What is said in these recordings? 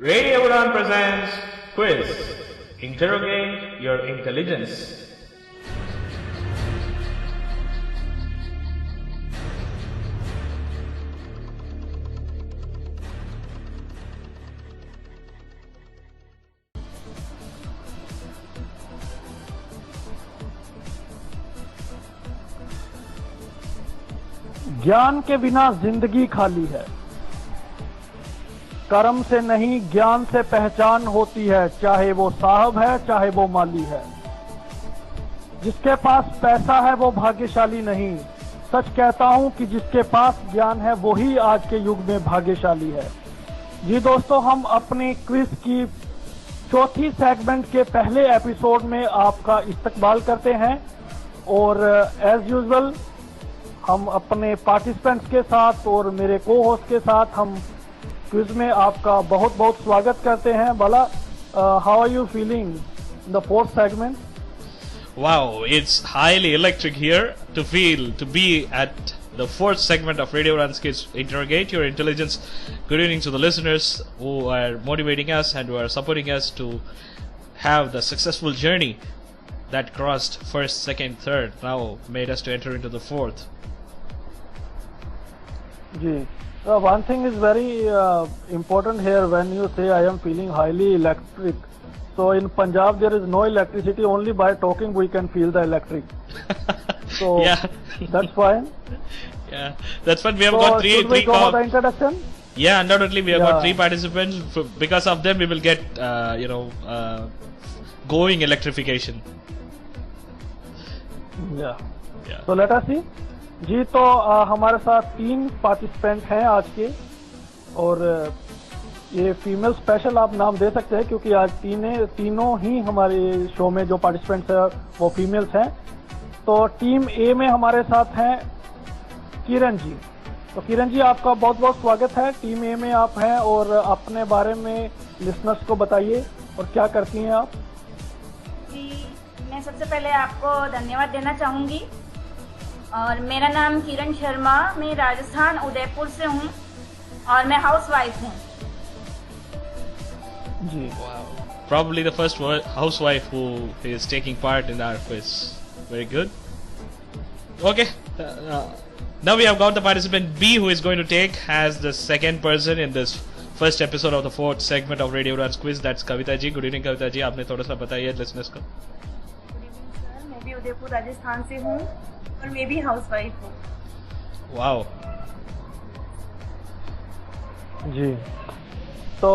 Radio Udan presents Quiz. Interrogate your intelligence. ज्ञान के बिना जिंदगी खाली है। कर्म से नहीं ज्ञान से पहचान होती है, चाहे वो साहब है चाहे वो माली है। जिसके पास पैसा है वो भाग्यशाली नहीं, सच कहता हूं कि जिसके पास ज्ञान है वही आज के युग में भाग्यशाली है। जी दोस्तों, हम अपनी क्विज की चौथी सेगमेंट के पहले एपिसोड में आपका इस्तकबाल करते हैं और एज यूजुअल हम अपने पार्टिसिपेंट्स के साथ और मेरे को होस्ट के साथ हम क्विज में आपका बहुत बहुत स्वागत करते हैं। Bala, how are you feeling the fourth segment? Wow, it's highly electric here to be at the fourth segment of Radio Udan's Quiz. Interrogate your intelligence. Good evening to the listeners who are motivating us and who are supporting us to have the successful journey that crossed first, second, third, now made us to enter into the fourth. जी, one thing is very important here when you say I am feeling highly electric. So in Punjab there is no electricity, only by talking we can feel the electric. So Yeah. That's fine. Yeah, that's fine. We have So got three should we go for the introduction? Yeah, undoubtedly we have got Yeah. 3 participants. Because of them we will get going electrification. Yeah. Yeah. So let us see. जी, तो हमारे साथ 3 participant हैं आज के और ये female special आप नाम दे सकते हैं क्योंकि आज तीनों ही हमारे शो में जो पार्टिसिपेंट्स हैं वो फीमेल्स हैं। तो टीम ए में हमारे साथ हैं किरण जी। तो किरण जी, आपका बहुत बहुत स्वागत है। टीम ए में आप हैं और अपने बारे में लिसनर्स को बताइए और क्या करती हैं आप? जी, मैं सबसे पहले आपको धन्यवाद देना चाहूँगी और मेरा नाम किरण शर्मा, मैं राजस्थान उदयपुर से हूँ और मैं हाउसवाइफ हूँ। जी, Wow. Probably the first housewife who is taking part in our quiz. Very good. Okay. Now we have got the participant B who is going to take as the second person in this first episode of the fourth segment of Radio Udan's quiz. That's Kavita ji. Good evening, Kavita ji. आपने थोड़ा सा बताइए listeners को. Sir, मैं भी उदयपुर राजस्थान से हूँ और मैं भी हाउसवाइफ हूँ। Wow. जी, तो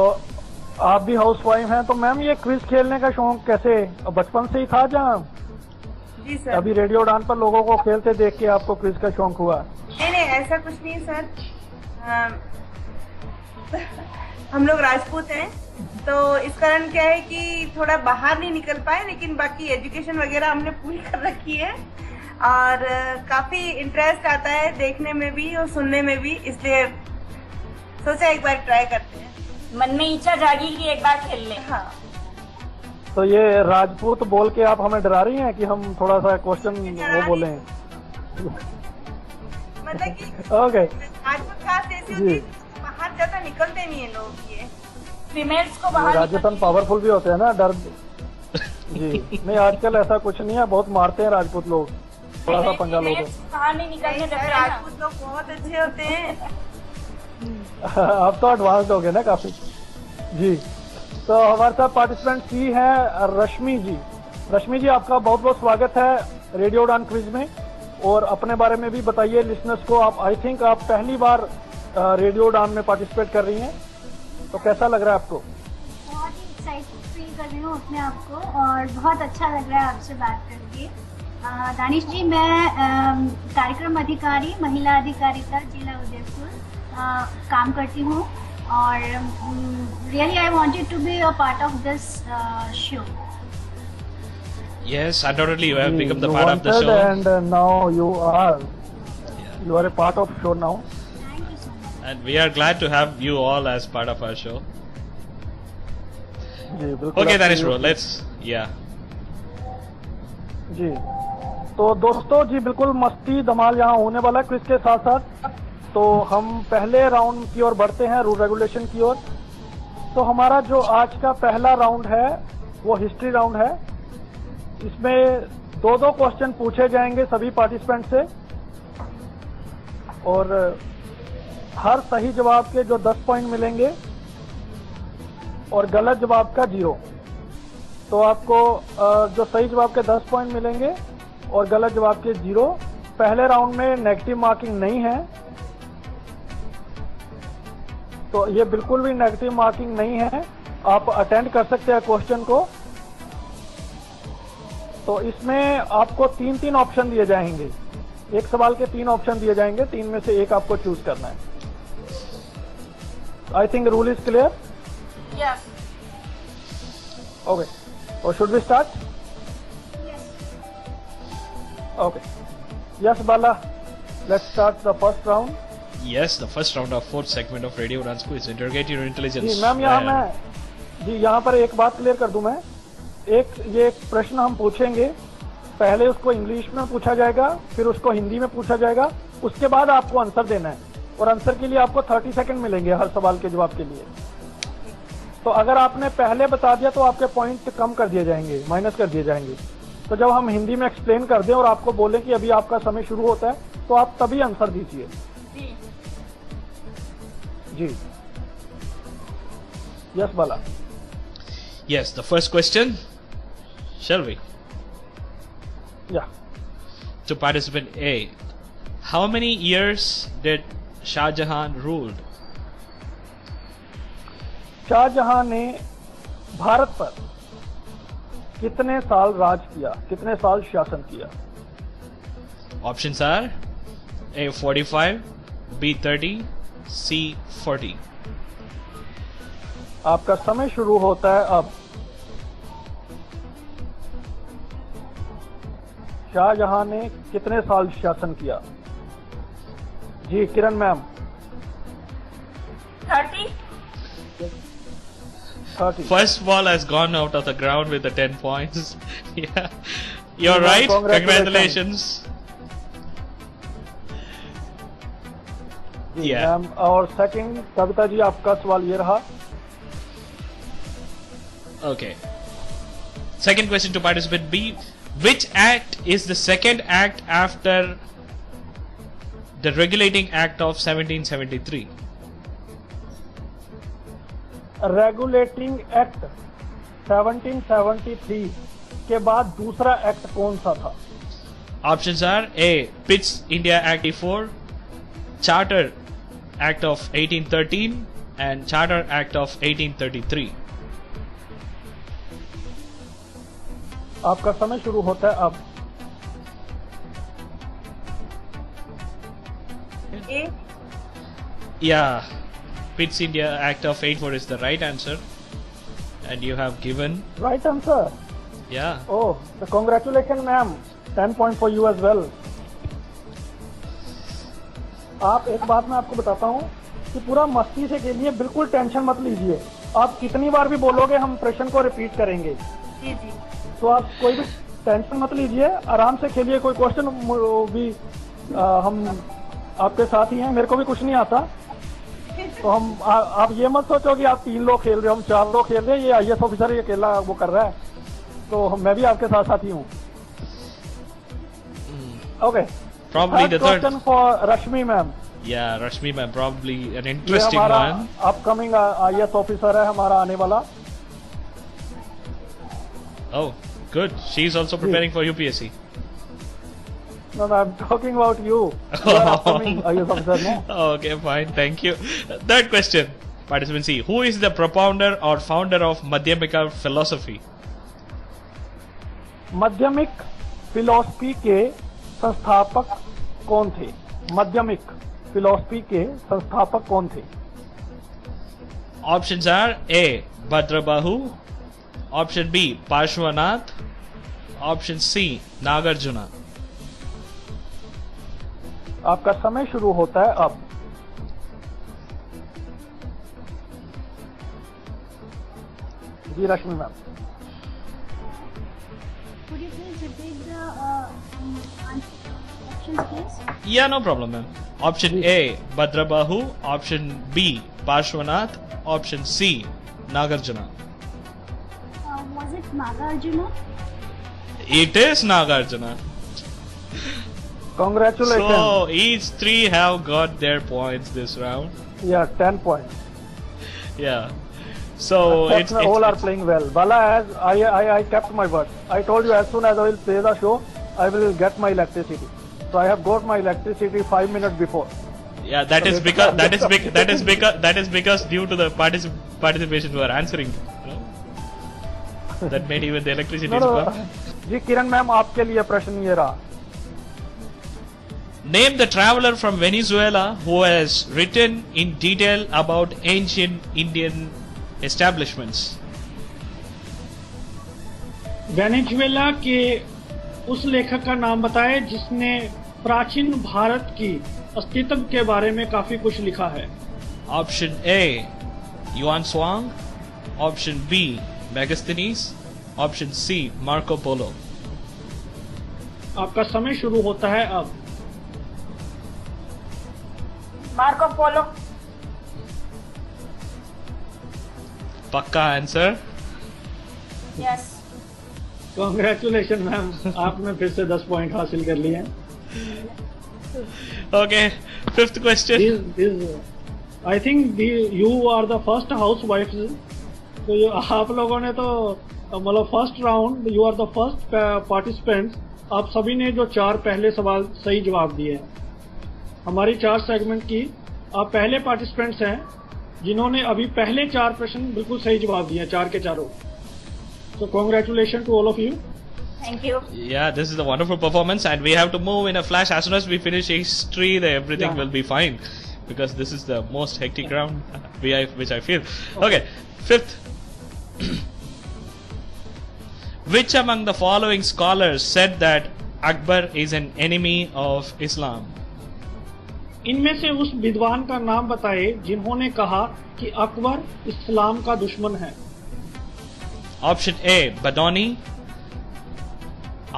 आप भी हाउसवाइफ हैं। तो मैम, ये क्विज खेलने का शौक कैसे बचपन से ही था जहाँ जी सर। अभी रेडियो उड़ान पर लोगों को खेलते देख के आपको क्विज का शौक हुआ? नहीं, ऐसा कुछ नहीं सर। हम लोग राजपूत हैं तो इस कारण क्या है कि थोड़ा बाहर नहीं निकल पाए, लेकिन बाकी एजुकेशन वगैरह हमने पूरी कर रखी है और काफी इंटरेस्ट आता है देखने में भी और सुनने में भी, इसलिए सोचा एक बार ट्राई करते हैं। मन में इच्छा जागी कि एक बार खेल लें। हाँ। तो ये राजपूत बोल के आप हमें डरा रही हैं कि हम थोड़ा सा क्वेश्चन वो बोले? मतलब कि ओके। राजपूत खास ऐसी होती है कि बाहर ज्यादा निकलते नहीं है लोग, ये फीमेल्स को बाहर राजस्थान पावरफुल भी होते हैं ना, डर। जी नहीं, आजकल ऐसा कुछ नहीं है, बहुत मारते हैं राजपूत लोग, थोड़ा सा पंगा लोग। बाहर नहीं निकलने देते। राजपूत लोग बहुत अच्छे होते हैं। अब तो एडवांस्ड हो गए ना काफी। जी, तो हमारे साथ पार्टिसिपेंट सी है रश्मि जी। रश्मि जी, आपका बहुत बहुत स्वागत है रेडियो उड़ान क्विज में और अपने बारे में भी बताइए लिसनर्स को। आप आई थिंक आप पहली बार रेडियो उड़ान में पार्टिसिपेट कर रही हैं, तो कैसा लग रहा है आपको? बहुत ही एक्साइटेड फील कर रही हूँ अपने आप को और बहुत अच्छा लग रहा है आपसे बात करके। दानिश जी, मैं कार्यक्रम अधिकारी महिला अधिकारिता जिला उदयपुर काम करती हूँ और really I wanted to be a part of this show. Yes, undoubtedly you have become the part of the show. And now you are a part of show now. Thank you so much. And we are glad to have you all as part of our show. जी बिल्कुल। Okay, Danish bro, let's जी, तो दोस्तों जी बिल्कुल मस्ती धमाल यहाँ होने वाला है quiz के साथ साथ। तो हम पहले राउंड की ओर बढ़ते हैं, रूल रेगुलेशन की ओर। तो हमारा जो आज का पहला राउंड है वो हिस्ट्री राउंड है। इसमें दो दो क्वेश्चन पूछे जाएंगे सभी पार्टिसिपेंट से और हर सही जवाब के जो 10 पॉइंट मिलेंगे और गलत जवाब का 0। तो आपको जो सही जवाब के 10 पॉइंट मिलेंगे और गलत जवाब के 0। पहले राउंड में नेगेटिव मार्किंग नहीं है, तो ये बिल्कुल भी नेगेटिव मार्किंग नहीं है। आप अटेंड कर सकते हैं क्वेश्चन को। तो इसमें आपको 3-3 ऑप्शन दिए जाएंगे। एक सवाल के 3 ऑप्शन दिए जाएंगे, 3 में से एक आपको चूज करना है। I think rule is clear. Yes. Okay, और should we start? Yes. Okay, yes Bala, let's start the first round. Yes, the first round of fourth segment of Radio Runs Quiz. Interrogate your intelligence. जी ma'am, यहाँ पर एक बात clear कर दूं मैं। ये एक प्रश्न हम पूछेंगे, पहले उसको इंग्लिश में पूछा जाएगा, फिर उसको हिंदी में पूछा जाएगा, उसके बाद आपको आंसर देना है और आंसर के लिए आपको 30 सेकंड मिलेंगे हर सवाल के जवाब के लिए। तो अगर आपने पहले बता दिया तो आपके पॉइंट कम कर दिए जाएंगे, माइनस कर दिए जाएंगे। तो जब हम हिंदी में एक्सप्लेन कर दें और आपको बोले कि अभी आपका समय शुरू होता है, तो आप तभी आंसर दीजिए। जी, yes Bala. Yes, the first question. Shall we? या, To participant A, how many years did Shah Jahan ruled? Shah Jahan ने भारत पर कितने साल राज किया, कितने साल शासन किया? Options are A 45, B 30, C 40. आपका समय शुरू होता है अब। शाहजहां ने कितने साल शासन किया? जी Kiran ma'am. 30। 30। First ball has gone out of the ground with the 10 points. Yeah, you're Well, right. congratulations. Congratulations. Ji Yeah. Ma'am. और सेकंड कविता जी, आपका सवाल ये रहा। Okay. Second question to participant B. Which act is the second act after the Regulating Act of 1773? Regulating act 1773 के बाद दूसरा act कौन सा था? Options are A. Pitt's India Act 84, Charter Act of 1813, and Charter Act of 1833. आपका समय शुरू होता है अब। ए। Yeah, Pitt's India Act of 84 is the right answer, and you have given. Right answer. Yeah. Oh, तो congratulation ma'am, 10 point for you as well. आप एक बात मैं आपको बताता हूँ कि पूरा मस्ती से खेलिए, बिल्कुल टेंशन मत लीजिए। आप कितनी बार भी बोलोगे हम प्रश्न को रिपीट करेंगे, जी जी। तो आप कोई भी टेंशन मत लीजिए, आराम से खेलिए। कोई क्वेश्चन भी हम आपके साथ ही हैं, मेरे को भी कुछ नहीं आता। तो हम आप ये मत सोचो कि आप 3 लोग खेल रहे हो, हम 4 लोग खेल रहे हैं, ये IAS ऑफिसर ये अकेला वो कर रहा है, तो मैं भी आपके साथ साथ ही हूँ। Okay, Probably the third. Question for Rashmi ma'am. Yeah, Rashmi ma'am, probably an ये interesting हमारा one. अपकमिंग IAS ऑफिसर है हमारा आने वाला। Oh, good. She's also preparing for UPSC. No, I'm talking about you. You are upcoming IAS officer, no? Okay, fine. Thank you. Third question. Participant C. Who is the propounder or founder of Madhyamika philosophy? माध्यमिक philosophy के संस्थापक कौन थे? माध्यमिक philosophy के संस्थापक कौन थे? Options are A. Bhadrabahu, Option B. Parshvanath, Option C. Nagarjuna. आपका समय शुरू होता है अब। जी Rashmi ma'am. Could you please repeat the options, please? Yeah, no problem, ma'am. Option A. Bhadrabahu, Option B. Parshvanath, Option C. Nagarjuna? Was it Nagarjuna? It is Nagarjuna. Congratulations. So each three have got their points this round. Yeah, 10 points. Yeah. So it's all are playing well. Bala, as I kept my word. I told you as soon as I will play the show, I will get my electricity. So I have got my electricity 5 minutes before. Yeah, that is because due to the participation who are answering, you know, that made even the electricity No, is no. come. जी Kiran ma'am आपके लिए प्रश्न ये रहा. Name the traveler from Venezuela who has written in detail about ancient Indian establishments. Venezuela के उस लेखक का नाम बताएं जिसने प्राचीन भारत की अस्तित्व के बारे में काफी कुछ लिखा है. Option A, Yuan Swang. Option B, Megasthenes. Option C, Marco Polo. आपका समय शुरू होता है अब. Marco Polo. Pakka answer. Yes. Congratulation ma'am, आपने फिर से 10 पॉइंट हासिल कर लिए हैं. Okay, fifth question. I think you are the first housewife. तो आप लोगों ने तो मतलब first round, you are the first participants. आप सभी ने जो 4 पहले सवाल सही जवाब दिए हैं. हमारी 4 सेगमेंट की आप पहले पार्टिसिपेंट्स हैं जिन्होंने अभी पहले 4 प्रश्न बिल्कुल सही जवाब दिए हैं, 4 के चारों. So congratulations to all of you. Thank you. Yeah, this is a wonderful performance, and we have to move in a flash. As soon as we finish history, everything Yeah. will be fine, because this is the most hectic round which I feel. Okay, fifth. Which among the following scholars said that Akbar is an enemy of Islam? इनमें से उस विद्वान का नाम बताए जिन्होंने कहा कि अकबर इस्लाम का दुश्मन है. Option A, Badoni.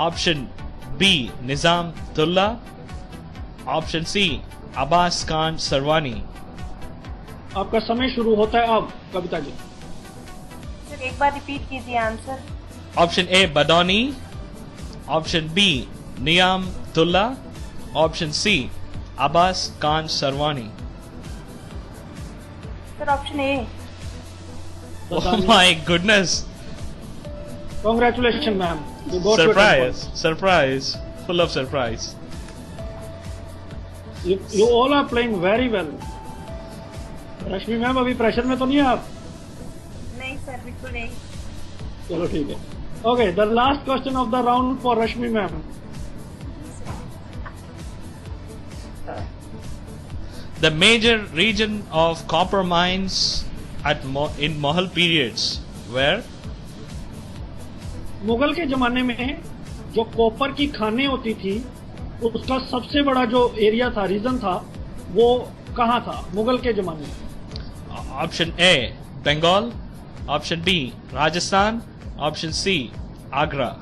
Option B, Nizam Dullah. Option C, Abbas Khan Sarwani. आपका समय शुरू होता है अब, कविता जी. सर एक बार रिपीट कीजिए answer. Option A, Badoni. Option B, Niam Dullah. Option C, Abbas Khan Sarwani. Sir option A. Oh my goodness! Congratulations ma'am. You got your 10 Surprise! points. Surprise! Full of surprise. You all are playing very well. Rashmi ma'am अभी pressure में तो नहीं है आप? नहीं sir बिल्कुल नहीं. चलो ठीक है. Okay, the last question of the round for Rashmi ma'am. The major region of copper mines in Mughal periods were? Mughal के जमाने में जो कॉपर की खानें होती थी उसका सबसे बड़ा जो एरिया था, रीजन था, वो कहाँ था मुगल के जमाने में? Option A, Bengal. Option B, Rajasthan. Option C, Agra.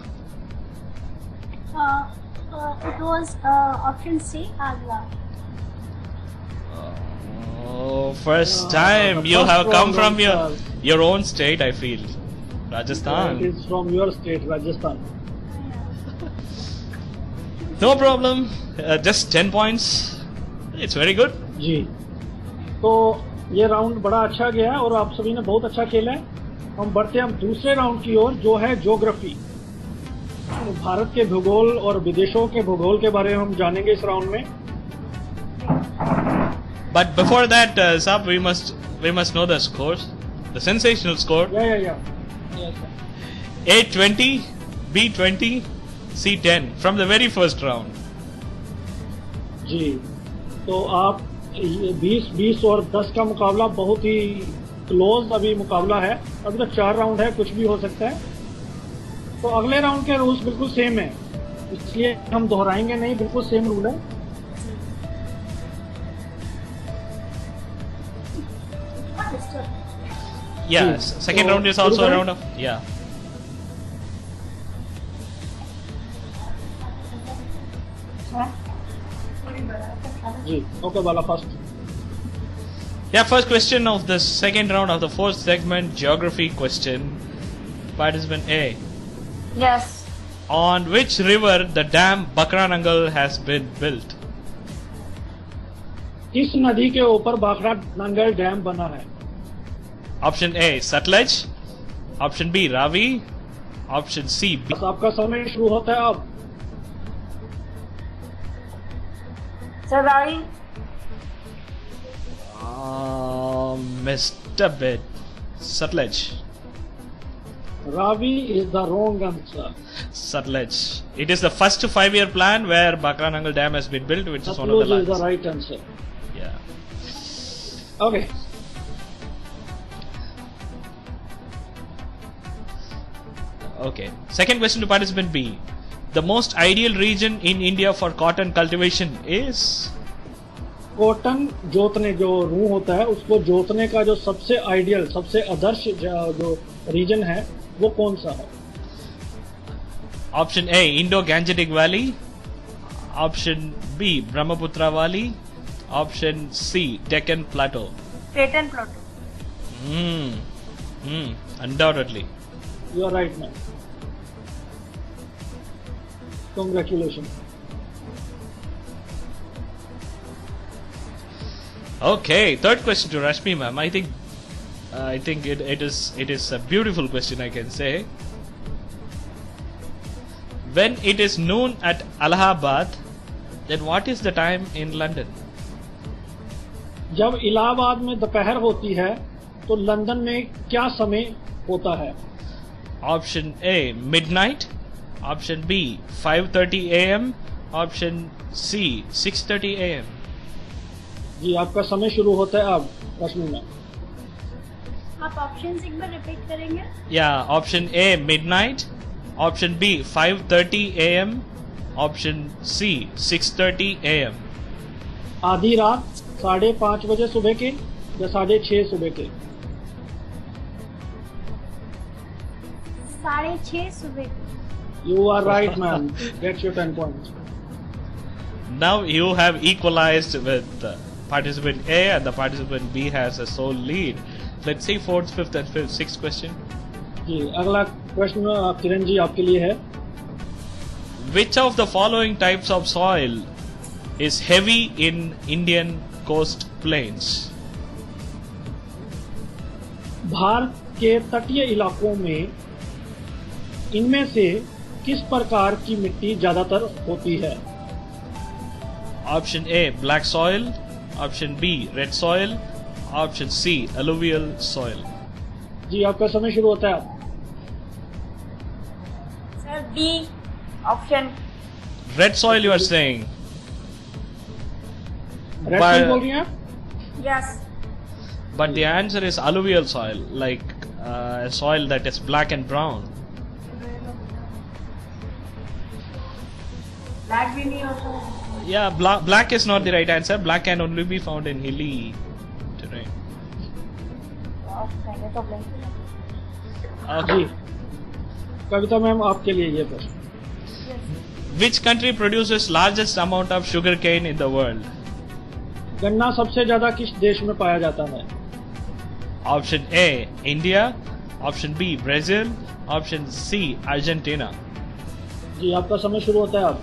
It was option C, Agra. Oh, first time the you first have come round from was, your own state, I feel. Rajasthan. It is from your state, Rajasthan. No problem. Just 10 points. It's very good. जी. तो ये round बड़ा अच्छा गया है और आप सभी ने बहुत अच्छा खेला है. हम बढ़ते हैं अब दूसरे राउंड की ओर जो है ज्योग्राफी. तो भारत के भूगोल और विदेशों के भूगोल के बारे में हम जानेंगे इस राउंड में. But before that, Sab, we must know the scores. The sensational score: या. A20, B20, C10 from the very first round. जी. तो आप 20 और 10 का मुकाबला बहुत ही क्लोज अभी मुकाबला है. अभी तो 4 राउंड है, कुछ भी हो सकता है. तो अगले राउंड के रूल्स बिल्कुल सेम है, इसलिए हम दोहराएंगे नहीं. बिल्कुल सेम रूल है. Yes, second So, round is also शुरू a करें? round of जी. Okay Bala first. Yeah, first question of the second round of the fourth segment, geography question. Participant A. Yes. On which river the dam Bakranangal has been built? किस नदी के ऊपर बाखरा Nangal dam बना है? Option A, Sutlej. Option B, Ravi. Option C, B. बस आपका समय शुरू होता है अब. Sir, Ravi. Missed a bit. Sutlej. Ravi is the wrong answer. Sutlej. It is the first 5-year plan where Bakranangal Dam has been built, which is one of the Satluj is the largest. right answer. Yeah. Okay. Okay. Second question to participant B. The most ideal region in India for cotton cultivation is? Cotton जोतने जो रूह होता है उसको जोतने का जो सबसे आइडियल सबसे आदर्श जो रीजन है वो कौन सा है? Option A, Indo-Gangetic Valley. Option B, Brahmaputra Valley. Option C, Deccan Plateau. Patent Plateau. Undoubtedly. You are right, man. Congratulations. Okay, third question to Rashmi ma'am. I think it is a beautiful question, I can say. When it is noon at Allahabad, then what is the time in London? जब इलाहाबाद में दोपहर होती है तो London में क्या समय होता है? Option A, midnight. Option B, 5:30 a.m. Option C, 6:30 a.m. जी आपका समय शुरू होता है अब, रश्मि मैम. आप ऑप्शन एक बार रिपीट करेंगे? Yeah, option A, midnight. Option B, 5:30 a.m. Option C, 6:30 a.m. आधी रात 5:30 बजे सुबह के या 6:30 सुबह के? 6:30 सुबह. You are right, ma'am. Get your 10 points. Now you have equalized with participant A, and the participant B has a sole lead. Let's see fourth, fifth, and sixth question. जी अगला प्रश्न किरण जी आपके लिए है. Which of the following types of soil is heavy in Indian coast plains? Bharat के तटीय इलाकों में इनमें से किस प्रकार की मिट्टी ज्यादातर होती है? Option A, black soil. Option B, red soil. Option C, alluvial soil. जी आपका समय शुरू होता है. Sir, D. Option. Red soil, you are saying? Red But- soil बोल रही हैं आप? Yes. But the answer is alluvial soil, like a soil that is black and brown. Black भी नहीं होता. Yeah, black is not the right answer. Black can only be found in hilly terrain. मैंने तो blank किया. Okay. जी Kavita ma'am आपके लिए ये प्रश्न. Which country produces largest amount of sugar cane in the world? गन्ना सबसे ज्यादा किस देश में पाया जाता है? Option A, India. Option B, Brazil. Option C, Argentina. जी आपका समय शुरू होता है अब.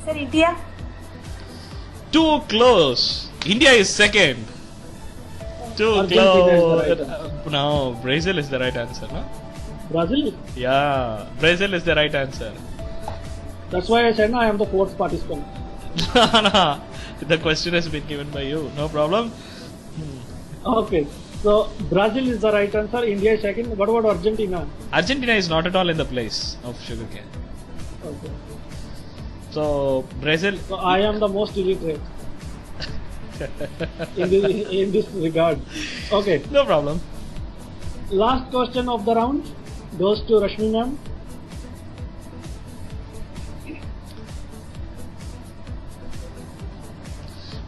Sir, India. Too close. India is second. Too Argentina is the close. right No, Brazil is the right answer, no? Brazil. Yeah, Brazil is the right answer. That's why I said I am the fourth participant. No, the question has been given by you. No problem. Okay, so Brazil is the right answer. India is second. What about Argentina? Argentina is not at all in the place of sugarcane. Okay. So Brazil. So I am the most illiterate in this regard. Okay. No problem. Last question of the round goes to Rashmi ma'am.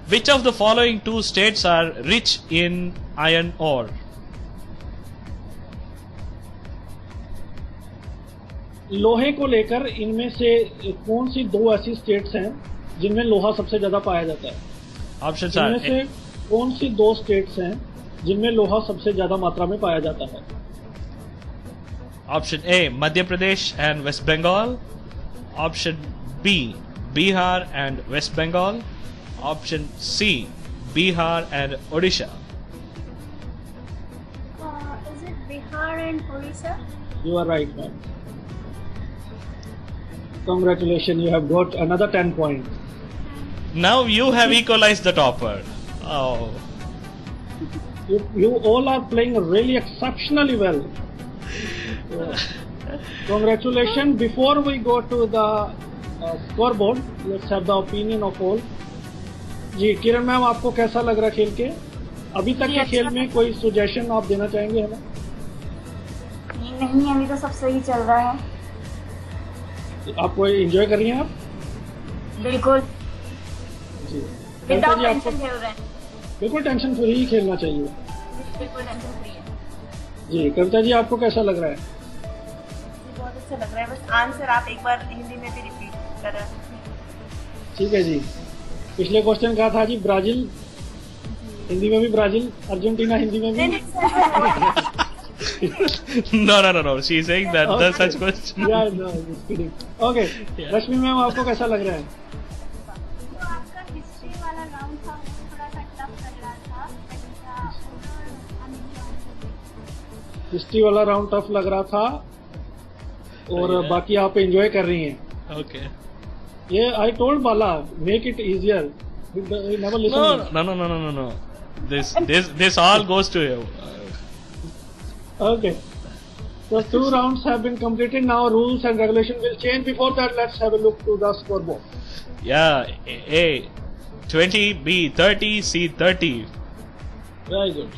Which of the following two states are rich in iron ore? लोहे को लेकर इनमें से कौन सी दो ऐसी states हैं जिनमें लोहा सबसे ज्यादा पाया जाता है? Options इनमें are से कौन सी 2 स्टेट्स हैं जिनमें लोहा सबसे ज्यादा मात्रा में पाया जाता है? Option A, Madhya Pradesh and West Bengal. Option B, Bihar and West Bengal. Option C, Bihar and Odisha. Is it Bihar and Orissa? You are right, ma'am. Congratulations, you have got another 10 points. Now you have equalized the topper. Oh. You all are playing really exceptionally well. Congratulations. Before we go to the scoreboard, let's have the opinion of all. जी Kiran ma'am, आपको कैसा लग रहा है खेल के? अभी तक के खेल में कोई सुजेशन आप देना चाहेंगे हमें? नहीं, अभी तो सब सही चल रहा है। आप कोई एंजॉय कर रही हैं आप? बिल्कुल, जी। विदाउट जी, आपको टेंशन खेल रहे हैं। बिल्कुल टेंशन फ्री ही खेलना चाहिए। बिल्कुल टेंशन फ्री है। जी कविता जी, आपको कैसा लग रहा है? बहुत अच्छा लग रहा है। बस आंसर आप एक बार हिंदी में भी रिपीट करें। ठीक है जी। पिछले क्वेश्चन कहा था जी ब्राजील, हिंदी में भी ब्राजील, अर्जेंटीना हिंदी में भी। No. She's saying that that's such question. Yeah, no, just kidding. Okay, Yeah. Rashmi ma'am, आपको कैसा लग रहा है? तो आपका हिस्ट्री वाला राउंड था वो थोड़ा सा टफ लग रहा था, हिस्ट्री वाला राउंड टफ लग रहा था और बाकी आप एंजॉय कर रही हैं। Okay. ये I told Bala, make it easier. Never listen. No. This all goes to you. Okay. So 2 rounds have been completed. Now rules and regulation will change. Before that, let's have a look to the scoreboard. Yeah. A 20, B 30, C 30. Very good.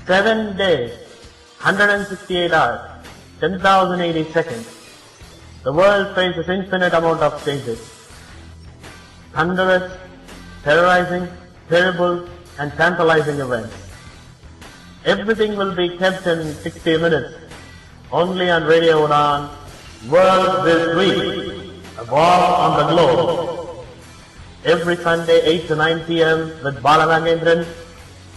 Seven days, 168 hours, 10,080 seconds. The world faces infinite amount of changes. Thunderous, terrorizing, terrible, and tantalizing events. Everything will be kept in 60 minutes, only on Radio Udan, World This Week, a war on the globe. Every Sunday, 8 to 9 p.m. with Bala Nagendran.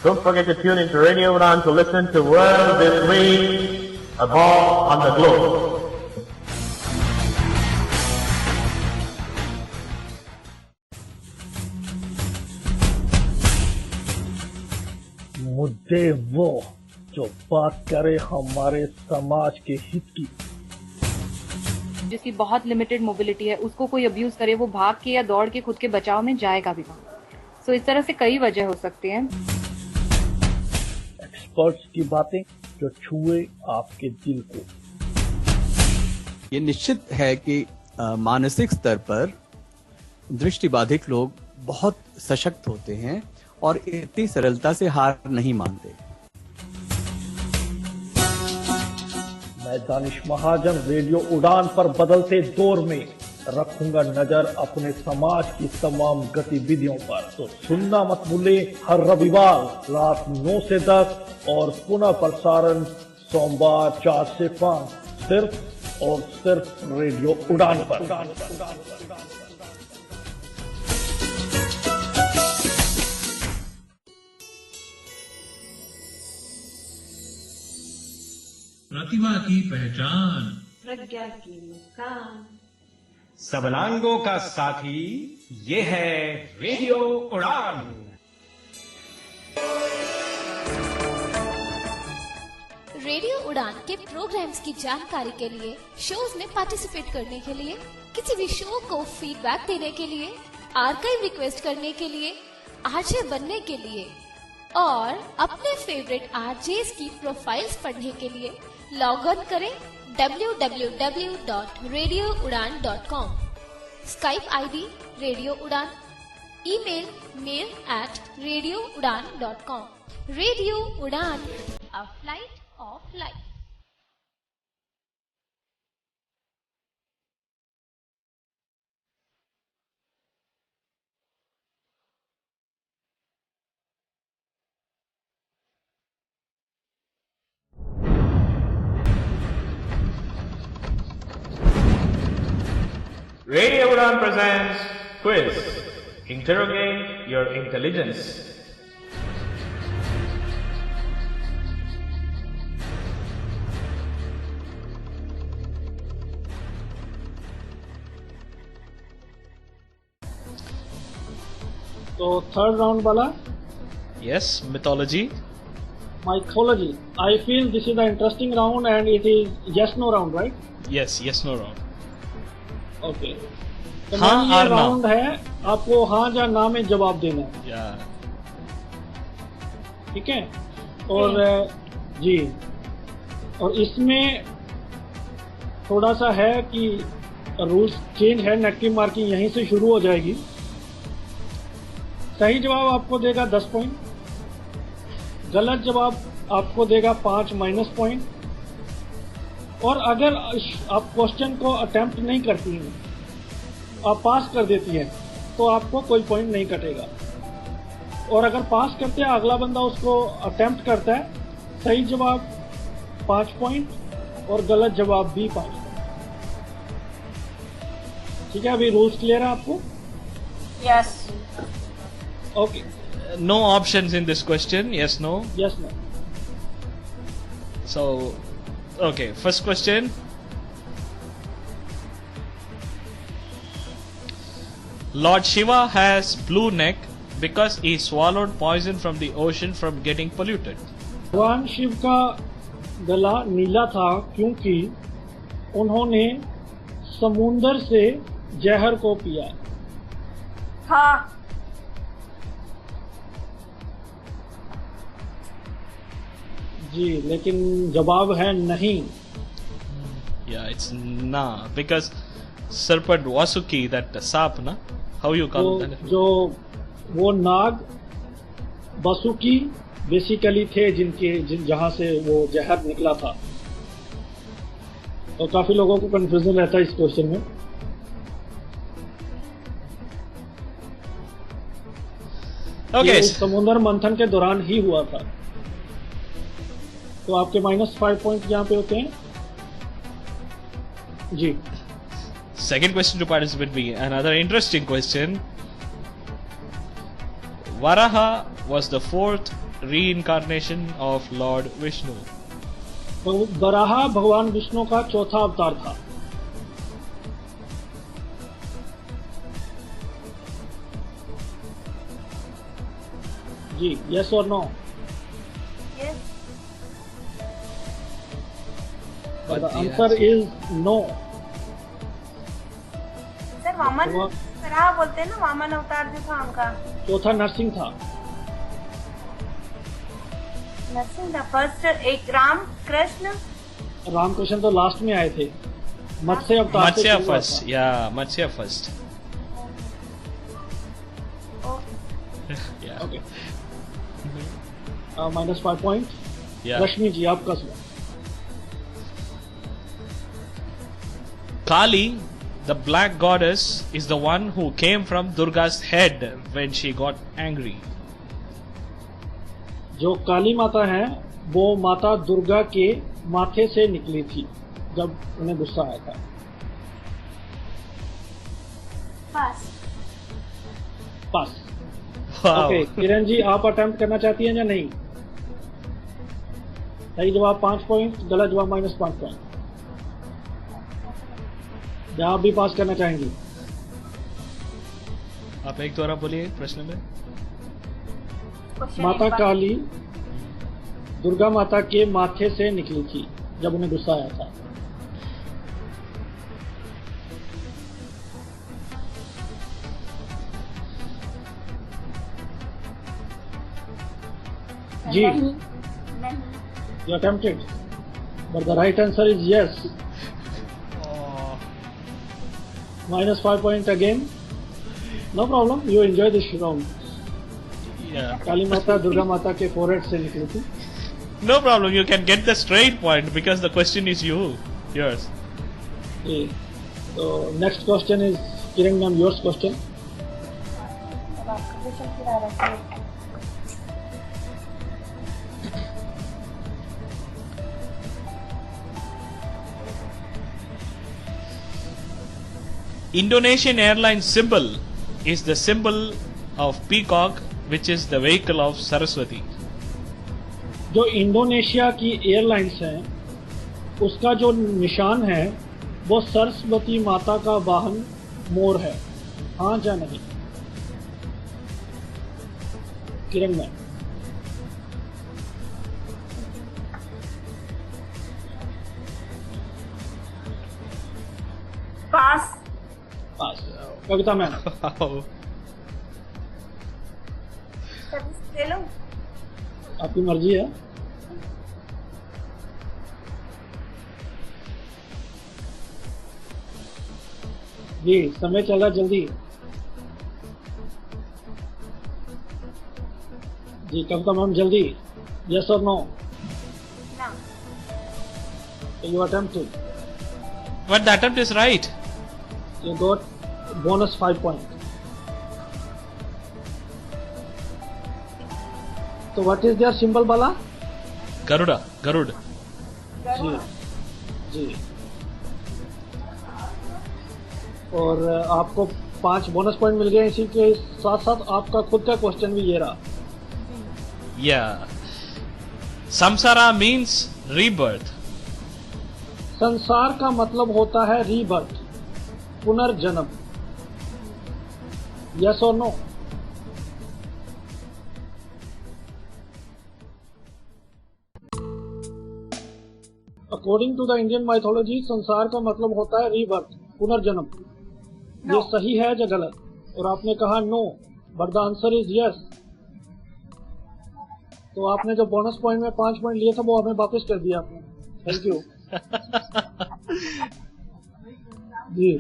Don't forget to tune into Radio Udan to listen to World This Week, a war on the globe. मुद्दे वो जो बात करे हमारे समाज के हित की। जिसकी बहुत लिमिटेड मोबिलिटी है उसको कोई अब्यूज करे, वो भाग के या दौड़ के खुद के बचाव में जाएगा भी वहाँ। सो इस तरह से कई वजह हो सकती हैं। एक्सपर्ट्स की बातें जो छुए आपके दिल को। ये निश्चित है कि मानसिक स्तर पर दृष्टिबाधित लोग बहुत सशक्त होते हैं और इतनी सरलता से हार नहीं मानते। मैं दानिश महाजन रेडियो उड़ान पर बदलते दौर में रखूंगा नजर अपने समाज की तमाम गतिविधियों पर। तो सुनना मत भूले हर रविवार रात 9 से 10 और पुनः प्रसारण सोमवार 4 से 5 सिर्फ और सिर्फ रेडियो उड़ान पर। प्रतिभा की पहचान, प्रज्ञा की मुस्कान, सबलांगों का साथी, ये है रेडियो उड़ान। रेडियो उड़ान के प्रोग्राम्स की जानकारी के लिए, शोज में पार्टिसिपेट करने के लिए, किसी भी शो को फीडबैक देने के लिए, आर्काइव रिक्वेस्ट करने के लिए, आरजे बनने के लिए और अपने फेवरेट आरजेस की प्रोफाइल्स पढ़ने के लिए लॉग ऑन करें www.radioudan.com। स्काइप आईडी रेडियो उड़ान, ईमेल mail@radioudan.com। रेडियो उड़ान, a flight of life. Radio Udan presents quiz. Interrogate your intelligence. तो थर्ड राउंड वाला Yes, mythology. mythology. I feel this is the interesting round and it is yes no round, right? Yes, no round. Okay. तो हाँ ma'am, ये और ना। Round है, आपको हाँ या ना में जवाब देना है, Yeah. ठीक है? और जी, और इसमें थोड़ा सा है कि रूल्स चेंज है, नेगेटिव मार्किंग यहीं से शुरू हो जाएगी। सही जवाब आपको देगा 10 पॉइंट, गलत जवाब आपको देगा 5 माइनस पॉइंट, और अगर आप क्वेश्चन को अटेम्प्ट नहीं करती हैं, आप पास कर देती हैं, तो आपको कोई पॉइंट नहीं कटेगा। और अगर पास करते हैं, अगला बंदा उसको अटेम्प्ट करता है, सही जवाब 5 पॉइंट और गलत जवाब भी 5 पॉइंट। ठीक है, अभी रूल्स क्लियर है आपको? Yes. Okay. No options in this question. Yes, no. Yes, no. So, okay. First question. Lord Shiva has blue neck because he swallowed poison from the ocean from getting polluted. भगवान शिव का गला नीला था क्योंकि उन्होंने समुंदर से जहर को पिया। हाँ। जी, लेकिन जवाब है नहीं। Yeah, it's na because serpent Vasuki, that sap, na? How you call that? जो वो नाग वासुकी बेसिकली थे जहां से वो जहर निकला था। तो काफी लोगों को कंफ्यूजन रहता है इस क्वेश्चन में। Okay. ये समुद्र मंथन के दौरान ही हुआ था। तो आपके -5 पॉइंट यहाँ पे होते हैं जी। Second question to participate be another interesting question. Varaha was the fourth reincarnation of Lord Vishnu. Varaha भगवान विष्णु का चौथा अवतार था। जी, यस और no? Yes. The answer is no. Sir Vaman Varah बोलते हैं ना, वामन अवतार जो था उनका। चौथा नरसिंह था। नरसिंह था फर्स्ट। एक राम कृष्ण। रामकृष्ण तो लास्ट में आए थे। मत्स्य अवतार से Matsya शुरू हुआ first. था। Yeah, Matsya first. Yeah. Okay, -5 point. Yeah. रश्मि जी, आपका सवाल। Kali, the black goddess, is the one who came from Durga's head when she got angry. जो काली माता है वो माता दुर्गा के माथे से निकली थी जब उन्हें गुस्सा आया था। पास। पास। Wow. ओके, किरण जी, आप अटेम्प्ट करना चाहती हैं या नहीं? सही जवाब 5 पॉइंट, गलत जवाब -5 पॉइंट। या आप भी पास करना चाहेंगी? आप एक द्वारा बोलिए प्रश्न में। माता काली दुर्गा माता के माथे से निकली थी जब उन्हें गुस्सा आया था। जी, you attempted, but the right answer is yes. -5 point again. No problem, you enjoy this round. Yeah. काली माता दुर्गा माता के फोरहेड से निकली थी। No problem. You can get the straight point because the question is yours. जी, तो next question is Kiran ma'am, yours question. अब आपका question फिर आ रहा है। Indonesian airline symbol is the symbol of peacock, which is the vehicle of Saraswati. जो Indonesia की airlines हैं, उसका जो निशान है वो सरस्वती माता का वाहन मोर है। हाँ या नहीं? किरण मैम। पास। पास। कविता मैम। ले लो। आपकी मर्जी है। जी समय चल रहा, जल्दी। जी कविता मैम जल्दी। यस और no? You attempted. But the attempt is right. You got bonus 5 points. So what is their symbol, Bala? Garuda. Garud. जी जी। और आपको 5 बोनस पॉइंट मिल गए। इसी के साथ साथ आपका खुद का क्वेश्चन भी ये रहा। Yeah. Samsara means rebirth. संसार का मतलब होता है रीबर्थ, पुनर्जन्म। यस और no? According to the Indian mythology संसार का मतलब होता है रीबर्थ, पुनर्जन्म। ये सही है या गलत? और आपने कहा no, but the answer is yes. तो आपने जो बोनस पॉइंट में 5 पॉइंट लिए थे वो हमें वापस कर दिया आपने। Thank you. जी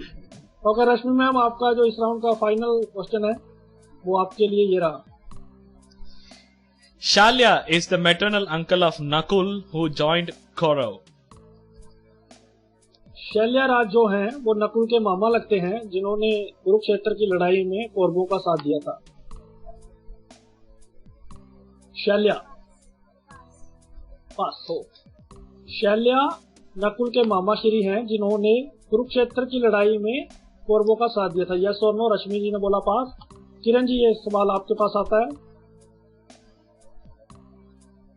ओके रश्मि मैम, आपका जो इस राउंड का फाइनल क्वेश्चन है वो आपके लिए ये रहा। Shalya is the maternal uncle of Nakul who joined Kaurav. शैल्याराज जो हैं वो नकुल के मामा लगते हैं जिन्होंने कुरुक्षेत्र की लड़ाई में कौरवों का साथ दिया था। शैल्या पास हो। शैल्या नकुल के मामा श्री हैं जिन्होंने कुरुक्षेत्र की लड़ाई में कौरवों का साथ दिया था। यस और नो? रश्मि जी ने बोला पास। किरण जी ये सवाल आपके पास आता है,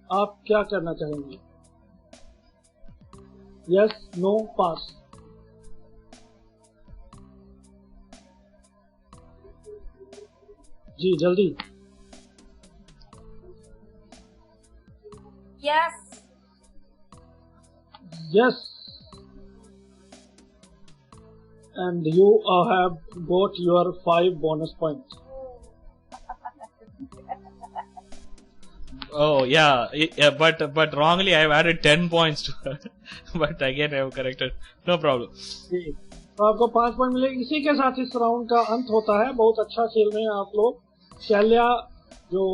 आप क्या करना चाहेंगे? यस नो पास? जी जल्दी। Yes. Yes, and you have got your 5 bonus points. Oh yeah, but wrongly I have added 10 points to her. But again I have corrected. No problem. जी, तो आपको 5 पॉइंट मिले। इसी के साथ इस राउंड का अंत होता है। बहुत अच्छा खेल रहे हैं आप लोग। शैल्या जो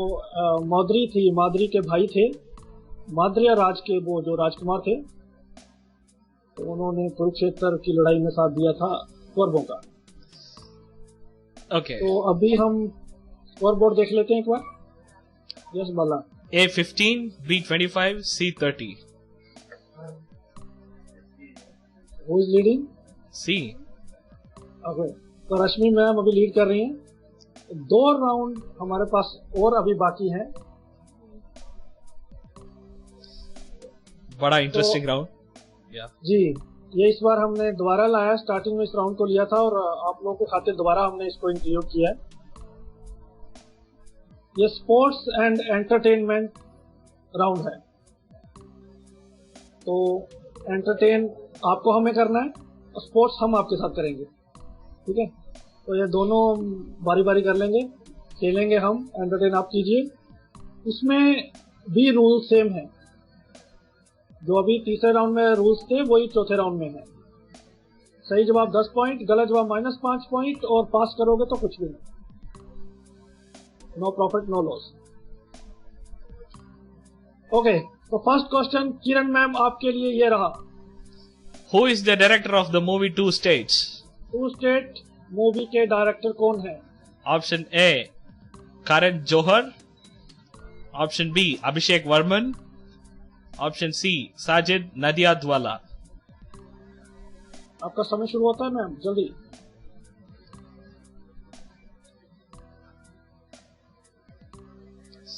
माद्री थी, माद्री के भाई थे, माद्रिया राज के वो जो राजकुमार थे, तो उन्होंने कुरुक्षेत्र की लड़ाई में साथ दिया था कौरवों का। Okay. तो अभी हम स्कोर बोर्ड देख लेते हैं एक बार। Yes Bala. A15, B25, C30. Who is leading? C. Okay, तो रश्मि मैम अभी लीड कर रही हैं। 2 राउंड हमारे पास और अभी बाकी हैं। बड़ा इंटरेस्टिंग राउंड। जी, ये इस बार हमने दोबारा लाया। स्टार्टिंग में इस राउंड को लिया था और आप लोगों के खातिर दोबारा हमने इसको इंक्लूड किया है। ये स्पोर्ट्स एंड एंटरटेनमेंट राउंड है। तो एंटरटेन आपको हमें करना है और स्पोर्ट्स हम आपके साथ करेंगे, ठीक है? तो ये दोनों बारी बारी कर लेंगे, खेलेंगे हम। एंटरटेन आप कीजिए। इसमें भी रूल सेम है। जो अभी तीसरे राउंड में रूल्स थे वही चौथे राउंड में है। सही जवाब 10 पॉइंट, गलत जवाब -5 पॉइंट, और पास करोगे तो कुछ भी नहीं। No profit no loss. Okay, तो फर्स्ट क्वेश्चन किरण मैम आपके लिए ये रहा। Who is the director of the movie Two States? 2 state movie के डायरेक्टर कौन है? Option A, Karan Johar. Option B, Abhishek Varman. Option C, Sajid Nadiadwala. आपका समय शुरू होता है मैम, जल्दी।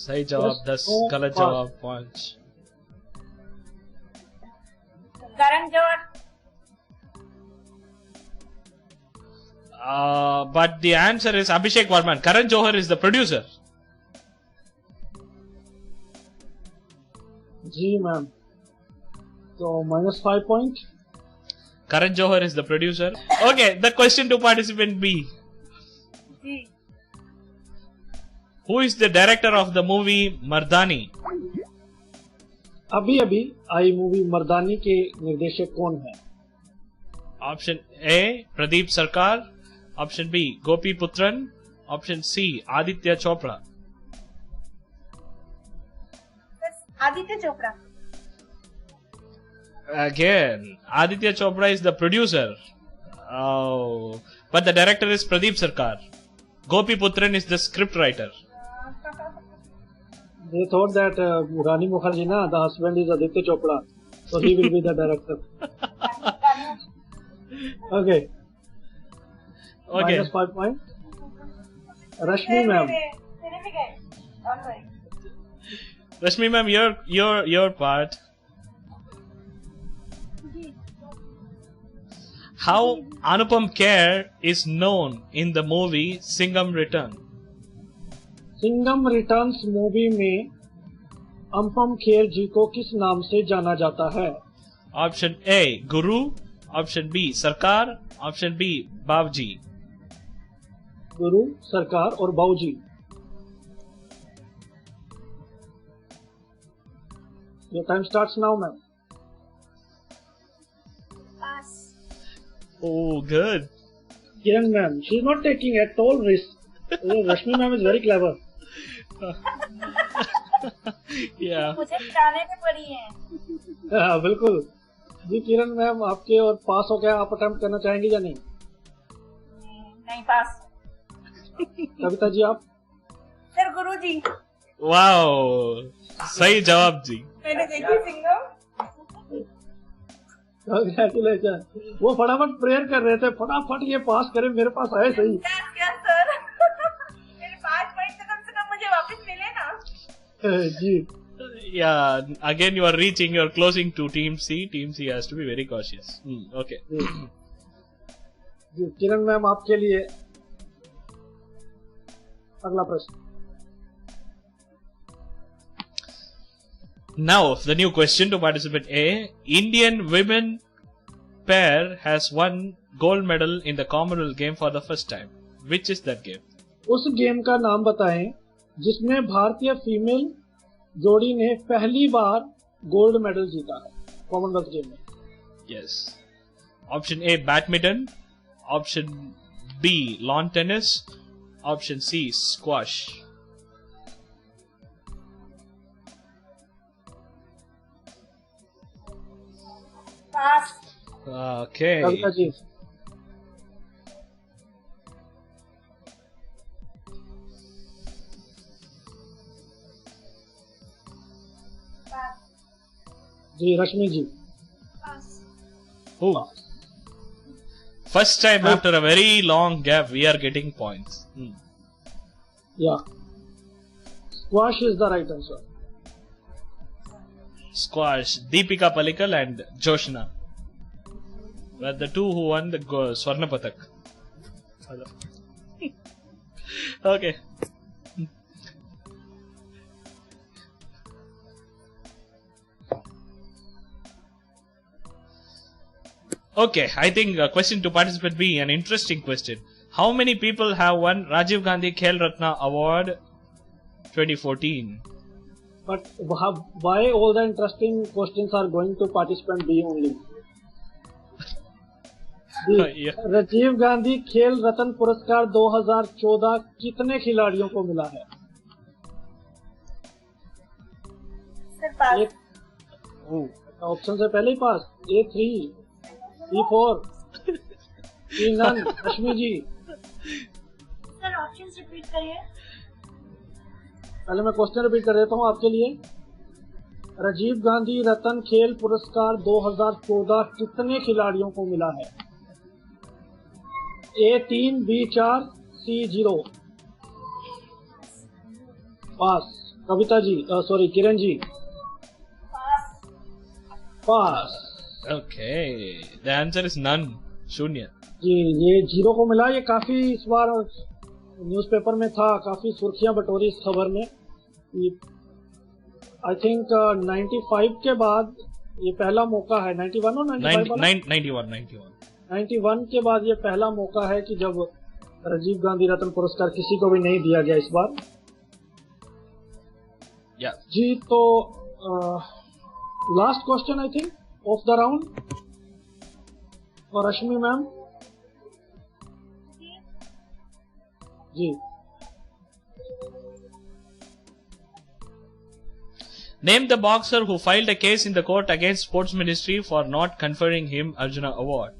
सही जवाब 10, गलत जवाब 5. Karan Johar. But the answer is Abhishek Varman. Karan Johar is the producer. जी मैम. तो -5 point. Karan Johar is the producer. Okay, the question to participant B. जी. Who is the director of the movie Mardani? अभी अभी आई movie मर्दानी के निर्देशक कौन है? Option A, Pradeep Sarkar. Option B, Gopi Putran. Option C, Aditya Chopra. Aditya Chopra. Again, Aditya Chopra is the producer. Oh, but the director is Pradeep Sarkar. Gopi Putran is the script writer. They thought that Rani Mukherjee, na, the husband is Aditya Chopra, so he will be the director. Okay. Okay. -5 point. Rashmi ma'am. Rashmi ma'am, your part. How Anupam Kher is known in the movie Singham Return? Singham returns movie में अनुपम खेर जी को किस नाम से जाना जाता है? Option A, Guru. Option B, Sarkar. Option B, Bavji. गुरु, सरकार और बाऊजी. Your time starts now, ma'am. Pass. Oh, good. Kiran ma'am, she is not taking at all risk. Rashmi ma'am is very clever. Yeah. मुझे गाने में पड़ी है. हाँ, बिल्कुल. जी Kiran ma'am, आपके और पास हो गया. आप अटेम्प्ट करना चाहेंगे या नहीं? नहीं, पास. कविता जी आप? सर गुरु जी. Wow. सही जवाब जी. मैंने देखी सिंघम. Congratulations. वो फटाफट प्रेयर कर रहे थे, फटाफट ये पास करे, मेरे पास आए सही. क्या सर? मेरे 5 पॉइंट तो कम से कम मुझे वापस मिले ना. जी. Yeah, again you are reaching, you are closing to Team C. Team C has to be very cautious. Okay. जी किरण मैम, आपके लिए अगला प्रश्न. Now, the new question to participant A. Indian women pair has won gold medal in the Commonwealth game for the first time. Which is that game? उस game का नाम बताएं जिसमें भारतीय फीमेल जोड़ी ने पहली बार गोल्ड मेडल जीता है कॉमनवेल्थ गेम में. Yes. Option A, badminton. Option B, lawn tennis. Option C, squash. Pass. Okay. Kavita ji. जी Rashmi ji. Oh. First time after a very long gap, we are getting points. Yeah. Squash is the right answer. Squash. Deepika Palikal and Joshna were the two who won the Swarna Patak. Okay. Okay, I think a question to participant B, an interesting question. How many people have won Rajiv Gandhi Khel Ratna Award 2014? But why all the interesting questions are going to participant B only? Yeah. Rajiv Gandhi Khel Ratna पुरस्कार 2014 कितने खिलाड़ियों को मिला है? Sir पास. Option से पहले ही पास. A3, E4, E9. रश्मि जी. Sir options repeat करिए. पहले मैं क्वेश्चन रिपीट कर देता हूँ आपके लिए. राजीव गांधी रत्न खेल पुरस्कार 2014 कितने खिलाड़ियों को मिला है? A3, B4, C0. Pass. Kavita ji, sorry Kiran ji. Pass. Okay, the answer is none. शून्य। जी, ये 0 को मिला। ये काफी इस बार न्यूज़पेपर में था, काफी सुर्खियां बटोरी इस खबर ने। आई थिंक 95 के बाद ये पहला मौका है। 91 और 91 के बाद ये पहला मौका है कि जब राजीव गांधी रत्न पुरस्कार किसी को भी नहीं दिया गया इस बार। जी, तो last question I think of the round और Rashmi ma'am ji. Name the boxer who filed a case in the court against Sports Ministry for not conferring him Arjuna Award.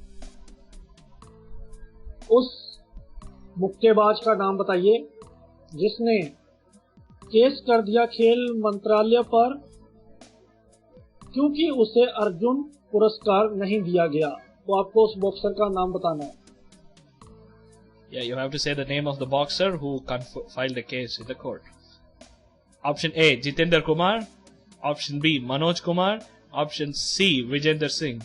उस मुक्केबाज का नाम बताइए जिसने केस कर दिया खेल मंत्रालय पर क्योंकि उसे अर्जुन पुरस्कार नहीं दिया गया। तो आपको उस बॉक्सर का नाम बताना है। Yeah, you have to say the name of the boxer who filed a case in the court. Option A, Jitendra Kumar. Option B, Manoj Kumar. Option C, Vijender Singh.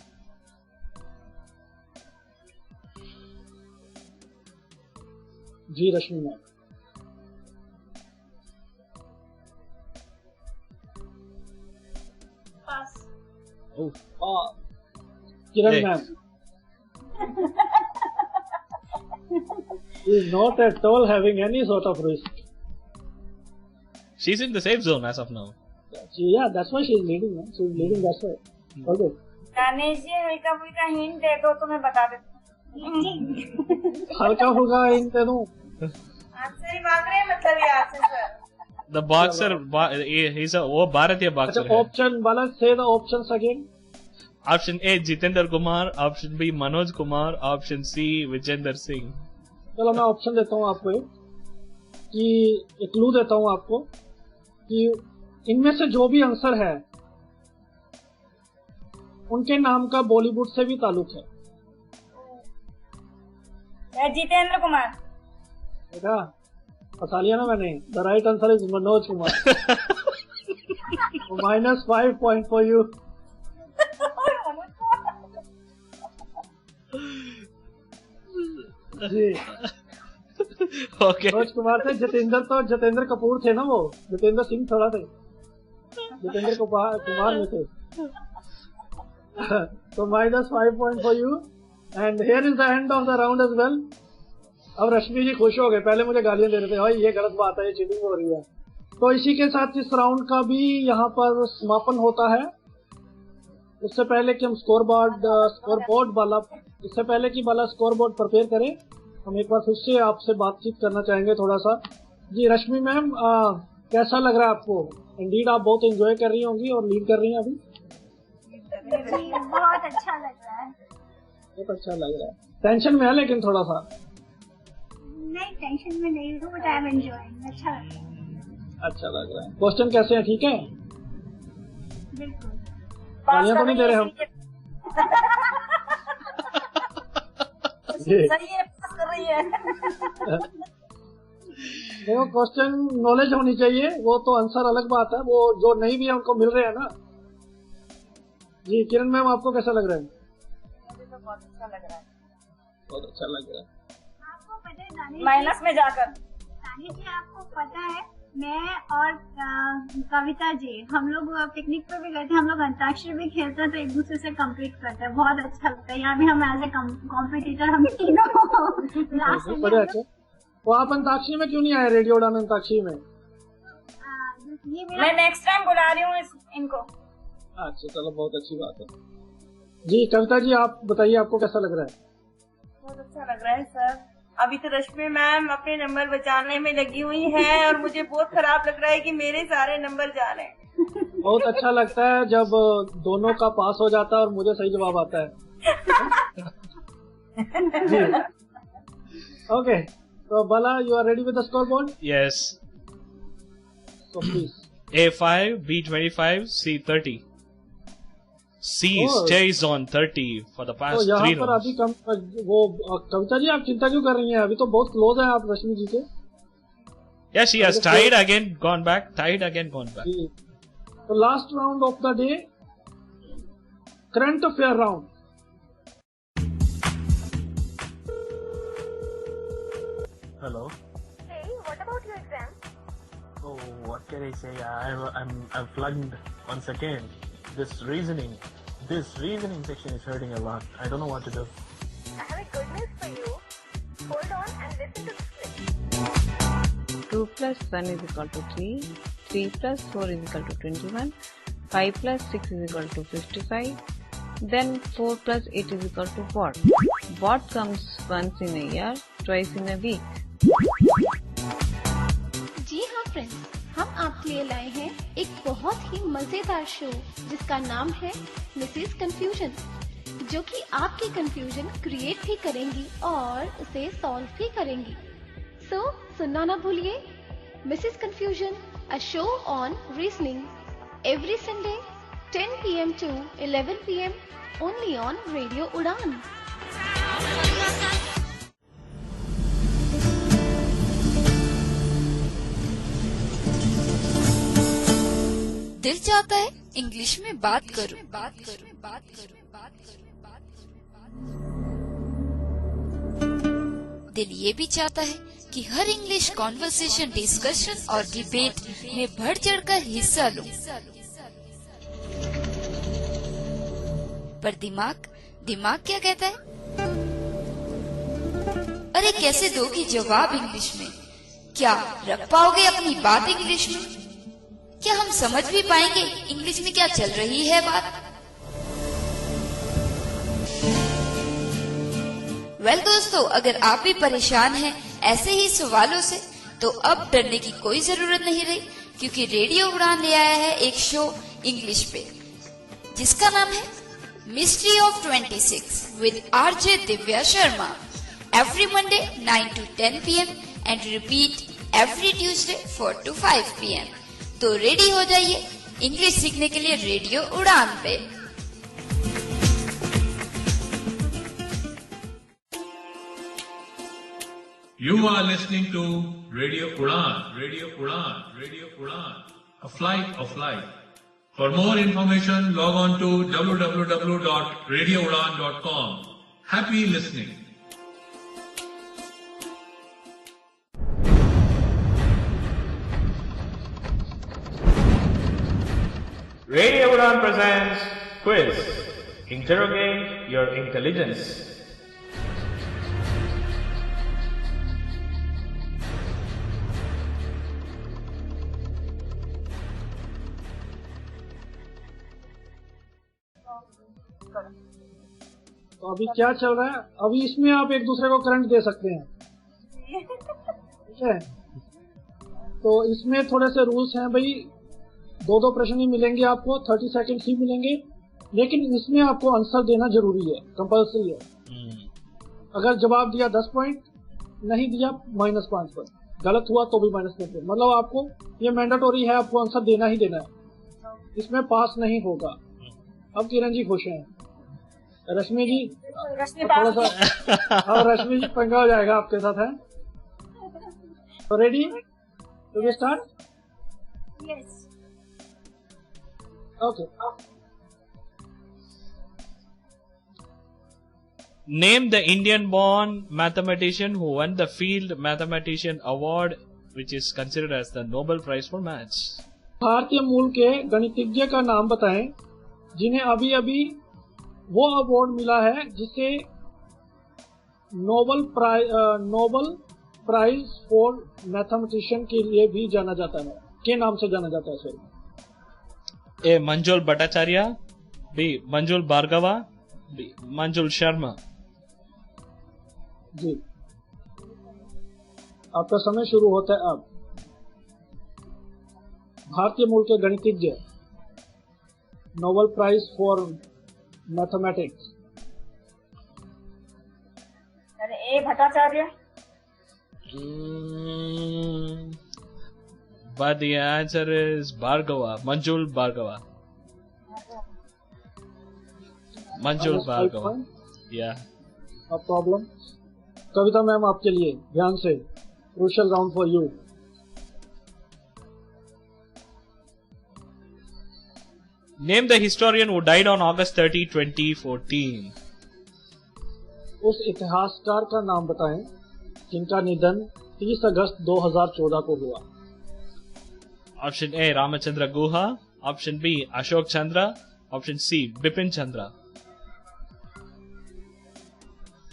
जी Rashmi ma'am. Pass. Kiran ma'am. He is not at all having any sort of risk. She's in the safe zone as of now. Yeah, that's why she is leading. She is leading, that's why. Okay. Danish ji हल्का फुल्का hint दे दो तो मैं बता देती हूँ। हल्का फुल्का हिंट दे दूँ। आंसर ही मांग रहे हैं मतलब ये answer sir. The boxer, he's a वो भारतीय boxer है। Option वाला say the options again. Option A, Jitendra Kumar. Option B, Manoj Kumar. Option C, Vijender Singh. चलो मैं ऑप्शन देता हूँ आपको एक क्लू देता हूँ आपको कि इनमें से जो भी आंसर है उनके नाम का बॉलीवुड से भी ताल्लुक है। जितेंद्र कुमार। देखा, फंसा लिया ना मैंने। The right answer is Manoj Kumar. -5 point for you. जी Okay. मनोज कुमार थे। जितेंद्र कपूर थे ना, वो जितेंद्र सिंह थोड़ा थे, जितेंद्र कुमार में थे। तो -5 point for you and here is the end of the round as well. अब रश्मि जी खुश हो गए, पहले मुझे गालियां दे रहे थे, भाई ये गलत बात है, ये चीटिंग हो रही है। तो इसी के साथ इस राउंड का भी यहाँ पर समापन होता है। उससे पहले कि हम स्कोर बोर्ड वाला स्कोर बोर्ड प्रिपेयर करें, हम एक बार फिर से आपसे बातचीत करना चाहेंगे थोड़ा सा। जी रश्मि मैम, कैसा लग रहा है आपको? इंडीड आप बहुत एंजॉय कर रही होंगी और लीड कर रही हैं अभी। जी बहुत अच्छा लग रहा है। बहुत अच्छा लग रहा है। टेंशन में है लेकिन थोड़ा सा। नहीं, टेंशन में नहीं हूँ, बट आई एम एंजॉयिंग। अच्छा लग रहा है। अच्छा लग रहा है। क्वेश्चन कैसे हैं? ठीक है, बिल्कुल। गालियां तो नहीं दे रहे हम? सही है, पास कर रही है। देखो, क्वेश्चन नॉलेज होनी चाहिए, वो तो आंसर अलग बात है, वो जो नहीं भी है उनको मिल रहे हैं ना। जी किरण मैम, आपको कैसा लग रहा है? मुझे तो बहुत अच्छा लग रहा है। बहुत अच्छा लग रहा है। आपको पता है दानिश माइनस में जाकर। दानिश जी, आपको पता है मैं और कविता जी हम लोग पिकनिक पे भी गए थे, हम लोग अंताक्षरी भी खेलते हैं, तो एक दूसरे से कम्पीट करते हैं, बहुत अच्छा लगता है। यहाँ भी हम एज ए कॉम्पिटिटर हम तीनों। बड़े अच्छे। तो आप अंताक्षरी में क्यों नहीं आए? रेडियो उड़ान अंताक्षरी में मैं नेक्स्ट टाइम बुला रही हूँ इनको। अच्छा, चलो बहुत अच्छी बात है। जी कविता जी, आप बताइए, आपको कैसा लग रहा है? बहुत अच्छा लग रहा है सर। अभी तो रश्मि मैम अपने नंबर बचाने में लगी हुई हैं और मुझे बहुत खराब लग रहा है कि मेरे सारे नंबर जा रहे हैं। बहुत अच्छा लगता है जब दोनों का पास हो जाता है और मुझे सही जवाब आता है। जी ओके, तो Bala, you are ready with the score board? Yes. So please. A5, B25, C30. C stays on 30 for the past 3 rounds. तो यहाँ पर अभी वो कविता जी, आप चिंता क्यों कर रही हैं? अभी तो बहुत क्लोज हैं आप रश्मि जी के। Yeah, she has tied again, gone back, tied again, gone back. The last round of the day, current affair round. Hello. Hey, what about your exam? Oh, what can I say? I'm flunked once again. This reasoning section is hurting a lot. I don't know what to do. I have a good news for you. Hold on and listen to the script. 2 plus 1 is equal to 3, 3 plus 4 is equal to 21, 5 plus 6 is equal to 55, then 4 plus 8 is equal to what? What comes once in a year, twice in a week? जी हाँ friends, हम आपके लिए लाए हैं एक बहुत ही मजेदार show जिसका नाम है मिसेस कंफ्यूजन, जो कि आपकी कंफ्यूजन क्रिएट भी करेंगी और उसे सॉल्व भी करेंगी। सो सुनना ना भूलिए Mrs confusion, a show on reasoning, every Sunday 10 PM to 11 PM only on Radio Udan. दिल चाहता है इंग्लिश में बात करूं, दिल ये भी चाहता है कि हर इंग्लिश कॉन्वर्सेशन, डिस्कशन और डिबेट में बढ़ चढ़कर हिस्सा लूं, पर दिमाग क्या कहता है? अरे कैसे दोगी जवाब इंग्लिश में? क्या रख पाओगे अपनी बात इंग्लिश में? क्या हम समझ भी पाएंगे इंग्लिश में क्या चल रही है बात? वेल दोस्तों, अगर आप भी परेशान हैं ऐसे ही सवालों से, तो अब डरने की कोई जरूरत नहीं रही, क्योंकि रेडियो उड़ान ले आया है एक शो इंग्लिश पे, जिसका नाम है mystery of 26 with RJ Divya Sharma, every Monday 9 to 10 PM and repeat every Tuesday 4 to 5 PM। तो रेडी हो जाइए इंग्लिश सीखने के लिए रेडियो उड़ान पे। You are listening to Radio Udan, Radio Udan, Radio Udan, a flight of light. For more information, log on to www.radioudan.com. Happy listening. Radio Udan presents Quiz. Interrogate your intelligence. तो अभी क्या चल रहा है? अभी इसमें आप एक दूसरे को करंट दे सकते हैं, ठीक है? तो इसमें थोड़े से रूल्स हैं भाई। 2 प्रश्न ही मिलेंगे आपको, 30 सेकंड ही मिलेंगे, लेकिन इसमें आपको आंसर देना जरूरी है, कंपल्सरी है। अगर जवाब दिया 10 पॉइंट, नहीं दिया -5 पॉइंट, गलत हुआ तो भी -5 पॉइंट। मतलब आपको ये मैंडेटोरी है, आपको आंसर देना ही देना है, इसमें पास नहीं होगा। अब किरण जी खुश हैं, रश्मि जी थोड़ा सा और रश्मि जी पंगा हो जाएगा आपके साथ, है? तो ready to start? Yes. Okay. Name the Indian-born mathematician who won the Field Mathematician Award, which is considered as the Nobel Prize for Maths. भारतीय मूल के गणितज्ञ का नाम बताएं जिन्हें अभी अभी वो अवार्ड मिला है जिसे नोबल प्राइज फॉर मैथमेटिशियन के लिए भी जाना जाता है, के नाम से जाना जाता है। Sir A. Manjul Bhattacharya, B. Manjul Bhargava, D. Manjul Sharma. जी, आपका समय शुरू होता है अब। भारतीय मूल के गणितज्ञ, नोबेल प्राइज फॉर मैथमेटिक्स। अरे A Bhattacharya. But the answer is Bhargava, Manjul Bhargava. Manjul Bhargava. Yeah. No problem. Kavita ma'am आपके लिए ध्यान से, crucial round for you. Name the historian who died on August 30, 2014. उस इतिहासकार का नाम बताएं जिनका निधन 30 अगस्त 2014 को हुआ. Option A, Ramachandra Guha. Option B, Ashok Chandra. Option C, Bipin Chandra.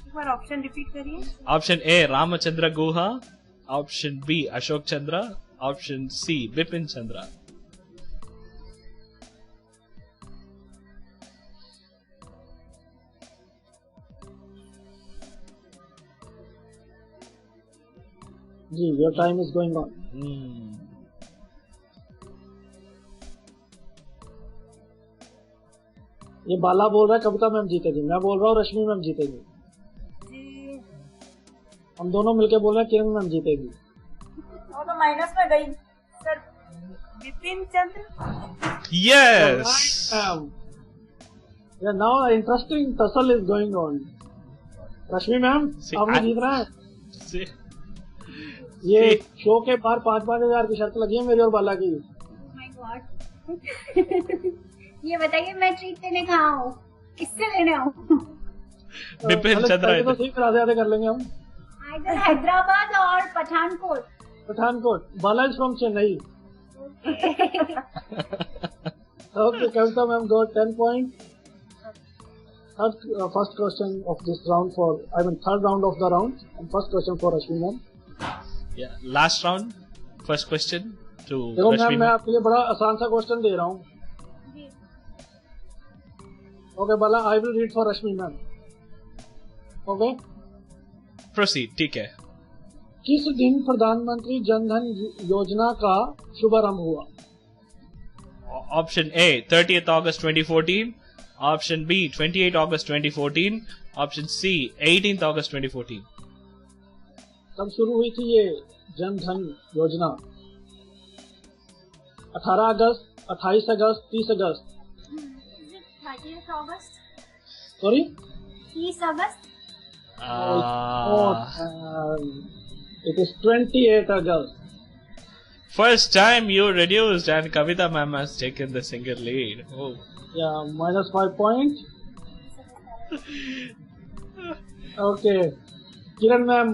एक बार ऑप्शन रिपीट करिए. Option A, Ramachandra Guha. Option B, Ashok Chandra. Option C, Bipin Chandra. जी, your time is going on. ये बाला बोल रहा है कविता ma'am जीतेगी, मैं बोल रहा हूँ रश्मि मैम जीतेगी. हम दोनों मिलके बोल रहे हैं किरण मैम जीतेगी. वो तो माइनस में गई sir. Vipin Chandra. Yes. Yeah, now interesting tussle is going on. Rashmi ma'am आपने जीत रहा है. ये शो के बाहर 5-5 हजार की शर्त लगी है मेरी और बाला की. My God. ये बताइए मैं ट्रीट लेने कहाँ हूँ, किससे लेने आऊँ? बिपिन चंद्रा तो ठीक आधे कर लेंगे हम. इधर हैदराबाद और Pathankot. Pathankot. Bala is from Chennai. Okay, Kavita ma'am got 10 points. First question of this round third round of the round, and first question for Rashmi ma'am. Yeah, last round. First question to देखो Rashmi मैम, मैं ma'am. आपके लिए बड़ा आसान सा question दे रहा हूँ. Okay, Bala, I will read for Rashmi ma'am. Okay. Proceed. ठीक है. किस दिन प्रधानमंत्री जन धन योजना का शुभारंभ हुआ? Option A, 30th August 2014. Option B, 28 August 2014. Option C, 18th August 2014. कब शुरू हुई थी ये जन धन योजना? 18 अगस्त, 28 अगस्त, 30 अगस्त. 30th August. Sorry? 30 August. It is 28 August. First time you reduced and Kavita ma'am has taken the single lead. Oh. Yeah, -5 points. Okay. Kiran ma'am,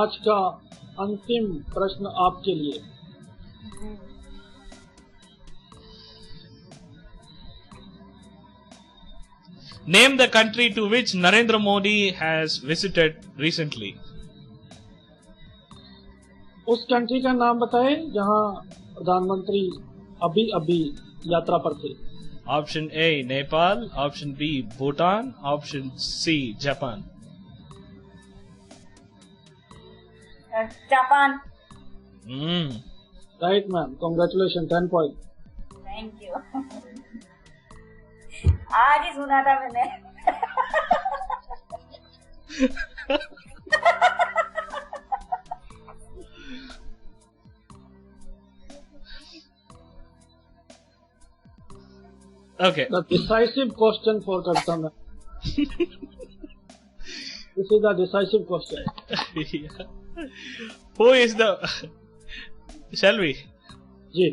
आज का अंतिम प्रश्न आपके लिए. Name the country to which Narendra Modi has visited recently. उस country का नाम बताएं जहां प्रधानमंत्री अभी यात्रा पर थे. Option A, Nepal. Option B, Bhutan. Option C, Japan. Japan. Right ma'am, congratulations, 10 points. Thank you. आज ही सुना था मैंने. Okay. The decisive question for Kavita ma'am. This is the decisive question. Yeah. Who is the... Shall we? Ji.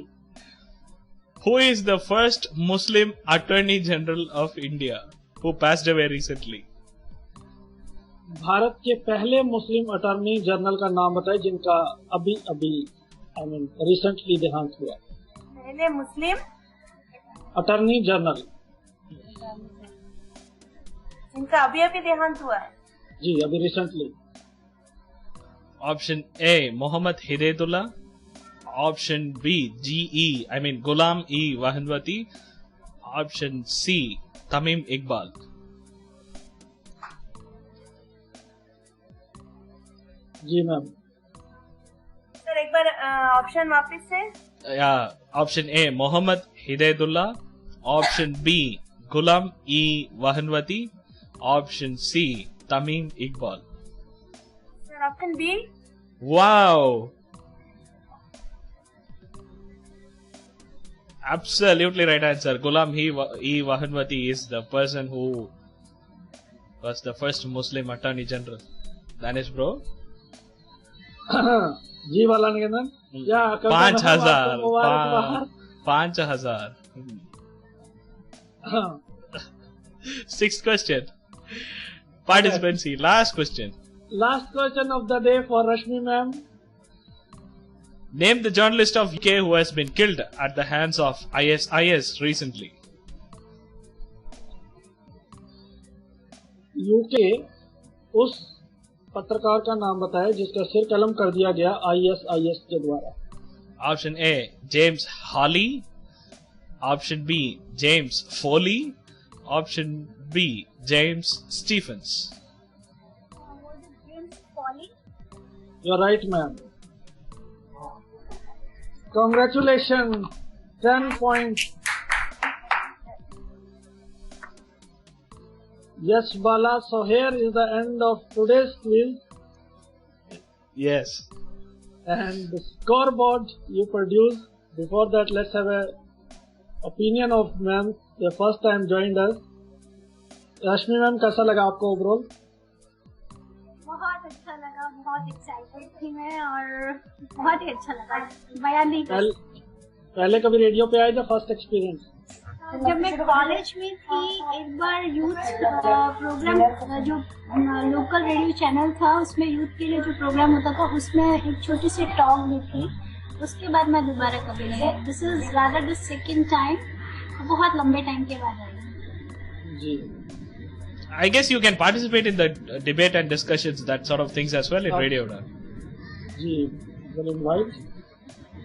Who is the first Muslim Attorney General of India who passed away recently? Bharat के पहले मुस्लिम attorney general का नाम बताएं जिनका अभी recently देहांत हुआ. पहले मुस्लिम अटॉर्नी जनरल जिनका अभी देहांत हुआ है. जी, अभी recently. Option A, Mohammad Hidayatullah. Option B, Ghulam E. Wahanwati. Option C, Tamim Iqbal. Ji ma'am. Sir एक बार ऑप्शन वापस से. Yeah. Option A, Mohammad Hidayatullah. Option B, Ghulam E. Wahanwati. Option C, Tamim Iqbal. Sir option B. Wow. Absolutely right answer. Ghulam E. Wahanwati is the person who was the first Muslim Attorney General. Danish bro? जी वाला निकेतन. या 5,000. 5,000. Sixth question. Participants, last question. Last question of the day for Rashmi ma'am. Name the journalist of UK who has been killed at the hands of ISIS recently. UK उस पत्रकार का नाम बताए जिसका सिर कलम कर दिया गया ISIS के द्वारा. Option A, James Hawley. Option B, James Foley. Option B, James Stephens. You're right, ma'am. Congratulations. 10 points. Yes, Bala. So here is the end of today's quiz. Yes. And the scoreboard you produced. Before that, let's have a opinion of ma'am. The first time joined us. Rashmi ma'am, कैसा लगा आपको overall? बहुत अच्छा लगा, बहुत excited थी मैं और बहुत ही अच्छा लगा, बयान नहीं कर। पहले कभी रेडियो पे आए थे? First experience? जब मैं कॉलेज में थी एक बार यूथ प्रोग्राम, जो लोकल रेडियो चैनल था उसमें यूथ के लिए जो प्रोग्राम होता था उसमें एक छोटी सी टॉक दी थी, उसके बाद मैं दोबारा कभी नहीं। This is rather the second time, बहुत लंबे टाइम के बाद आई। जी, I guess you can participate in the debate and discussions, that sort of things as well in Radio Udan. जी, will invite.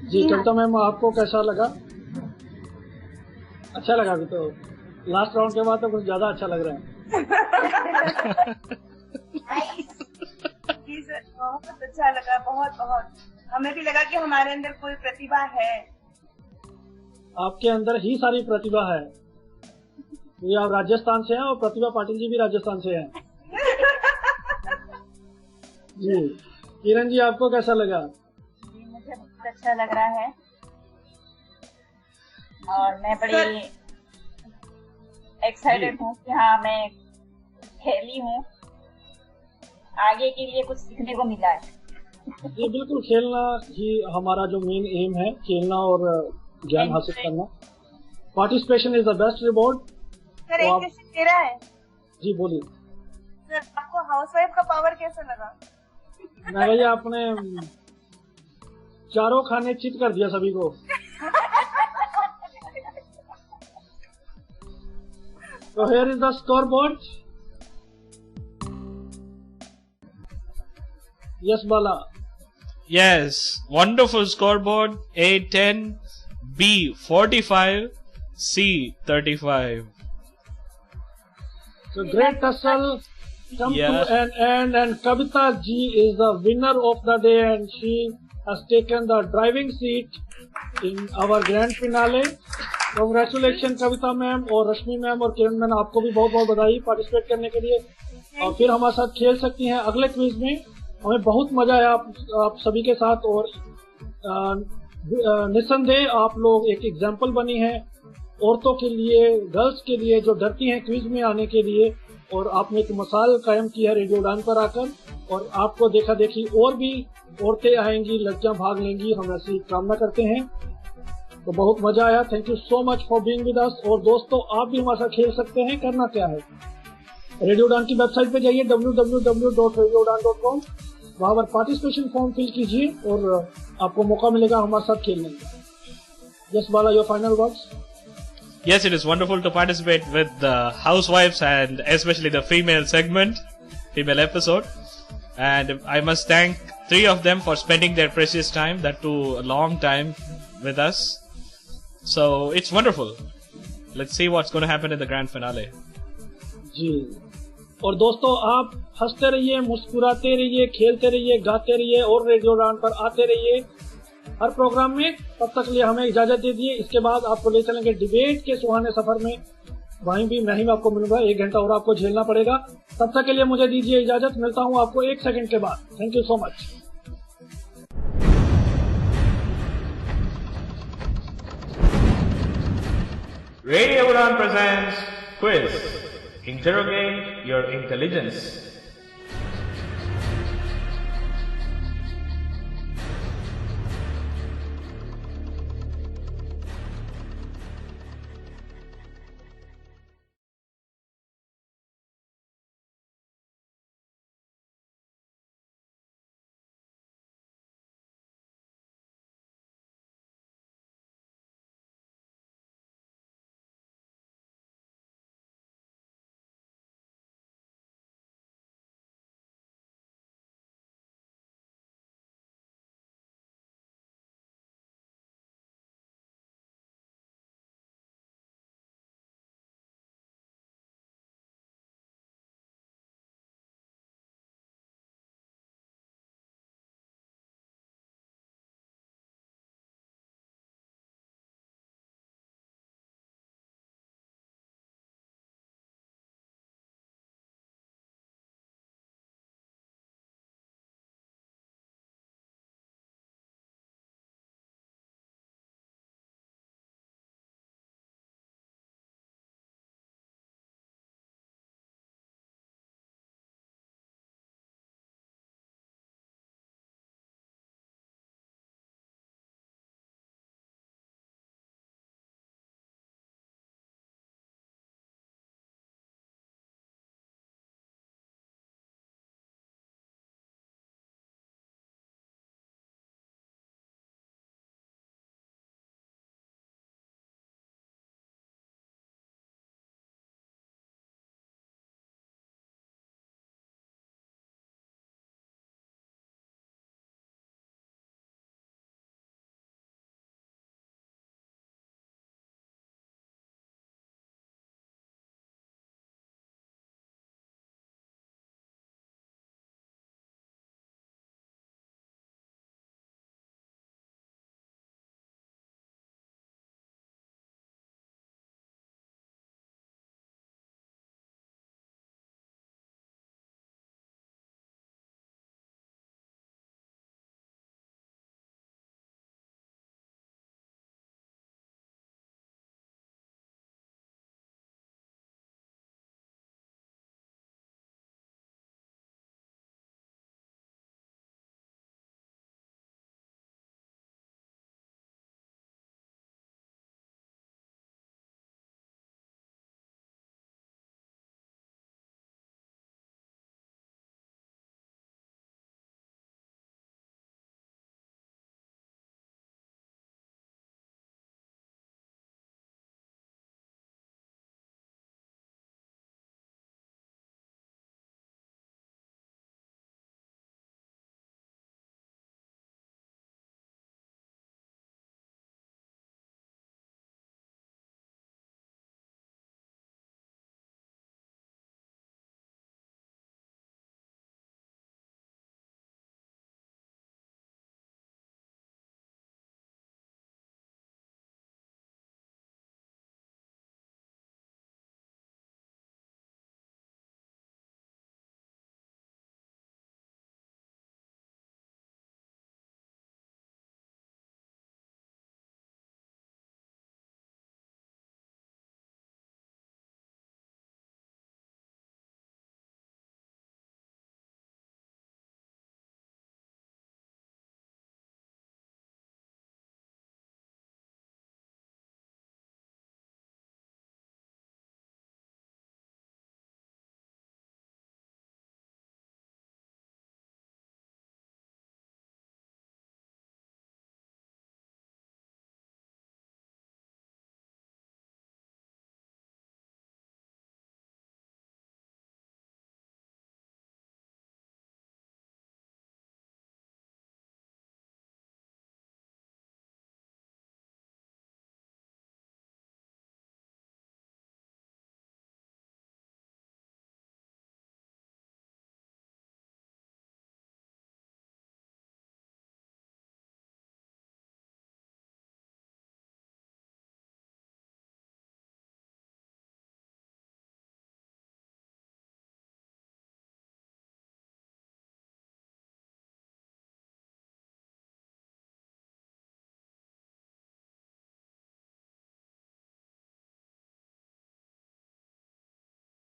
जी, कविता मैम, आपको कैसा लगा? अच्छा लगा? अभी तो लास्ट राउंड के बाद तो कुछ ज्यादा अच्छा लग रहा है। जी सर, बहुत अच्छा लगा, बहुत बहुत। हमें भी लगा कि हमारे अंदर कोई प्रतिभा है। आपके अंदर ही सारी प्रतिभा है। ये आप राजस्थान से हैं और प्रतिभा पाटिल जी भी राजस्थान से हैं। जी, किरण जी, आपको कैसा लगा? जी, मुझे बहुत अच्छा लग रहा है और मैं बड़ी एक्साइटेड हूँ कि हाँ, मैं खेली हूँ, आगे के लिए कुछ सीखने को मिला है। जी बिल्कुल, खेलना ही हमारा जो मेन एम है, खेलना और ज्ञान हासिल करना। Participation is the best reward. Sir, एक क्वेश्चन मेरा है। जी बोलिए। सर, आपको हाउसवाइफ का पावर कैसा लगा? मैं भैया आपने चारों खाने चिट कर दिया सभी को। So here is the scoreboard. Yes, Bala. Yes, wonderful scoreboard. A 10, B 45, C 35. So great tussle come to an end, and Kavita ji is the winner of the day, and she has taken the driving seat in our grand finale. Congratulations Kavita ma'am और Rashmi ma'am और किरण ma'am, आपको भी बहुत बहुत बधाई participate करने के लिए, और फिर हमारे साथ खेल सकती हैं अगले क्विज में। हमें बहुत मजा आया आप सभी के साथ, और निस्संदेह आप लोग एक एग्जाम्पल बनी है औरतों के लिए, गर्ल्स के लिए जो डरती हैं क्विज में आने के लिए, और आपने एक मिसाल कायम की है रेडियो उड़ान पर आकर, और आपको देखा देखी और भी औरतें आएंगी, लड़कियां भाग लेंगी, हम ऐसी कामना करते हैं। तो बहुत मजा आया। Thank you so much for being with us. और दोस्तों, आप भी हमारे साथ खेल सकते हैं। करना क्या है, रेडियो उड़ान की वेबसाइट पे जाइए www.radioudan.com, वहां पर पार्टिसिपेशन फॉर्म फिल कीजिए और आपको मौका मिलेगा हमारे साथ खेलने का। Yes Bala, your final words. Yes, it is wonderful to participate with the housewives and especially the female segment, female episode. And I must thank 3 of them for spending their precious time, that too a long time, with us. So it's wonderful. Let's see what's going to happen in the grand finale. जी, और दोस्तों, आप हंसते रहिए, मुस्कुराते रहिए, खेलते रहिए, गाते रहिए और रेडियो उड़ान पर आते रहिए हर प्रोग्राम में। तब तक लिए हमें इजाजत दे दिए। इसके बाद आपको ले चलेंगे डिबेट के सुहाने सफर में, वहीं भी मैं ही आपको मिलूंगा। 1 घंटा और आपको झेलना पड़ेगा। तब तक के लिए मुझे दीजिए इजाजत। मिलता हूं आपको 1 सेकंड के बाद। Thank you so much. Radio Udan presents Quiz. Interrogate your intelligence.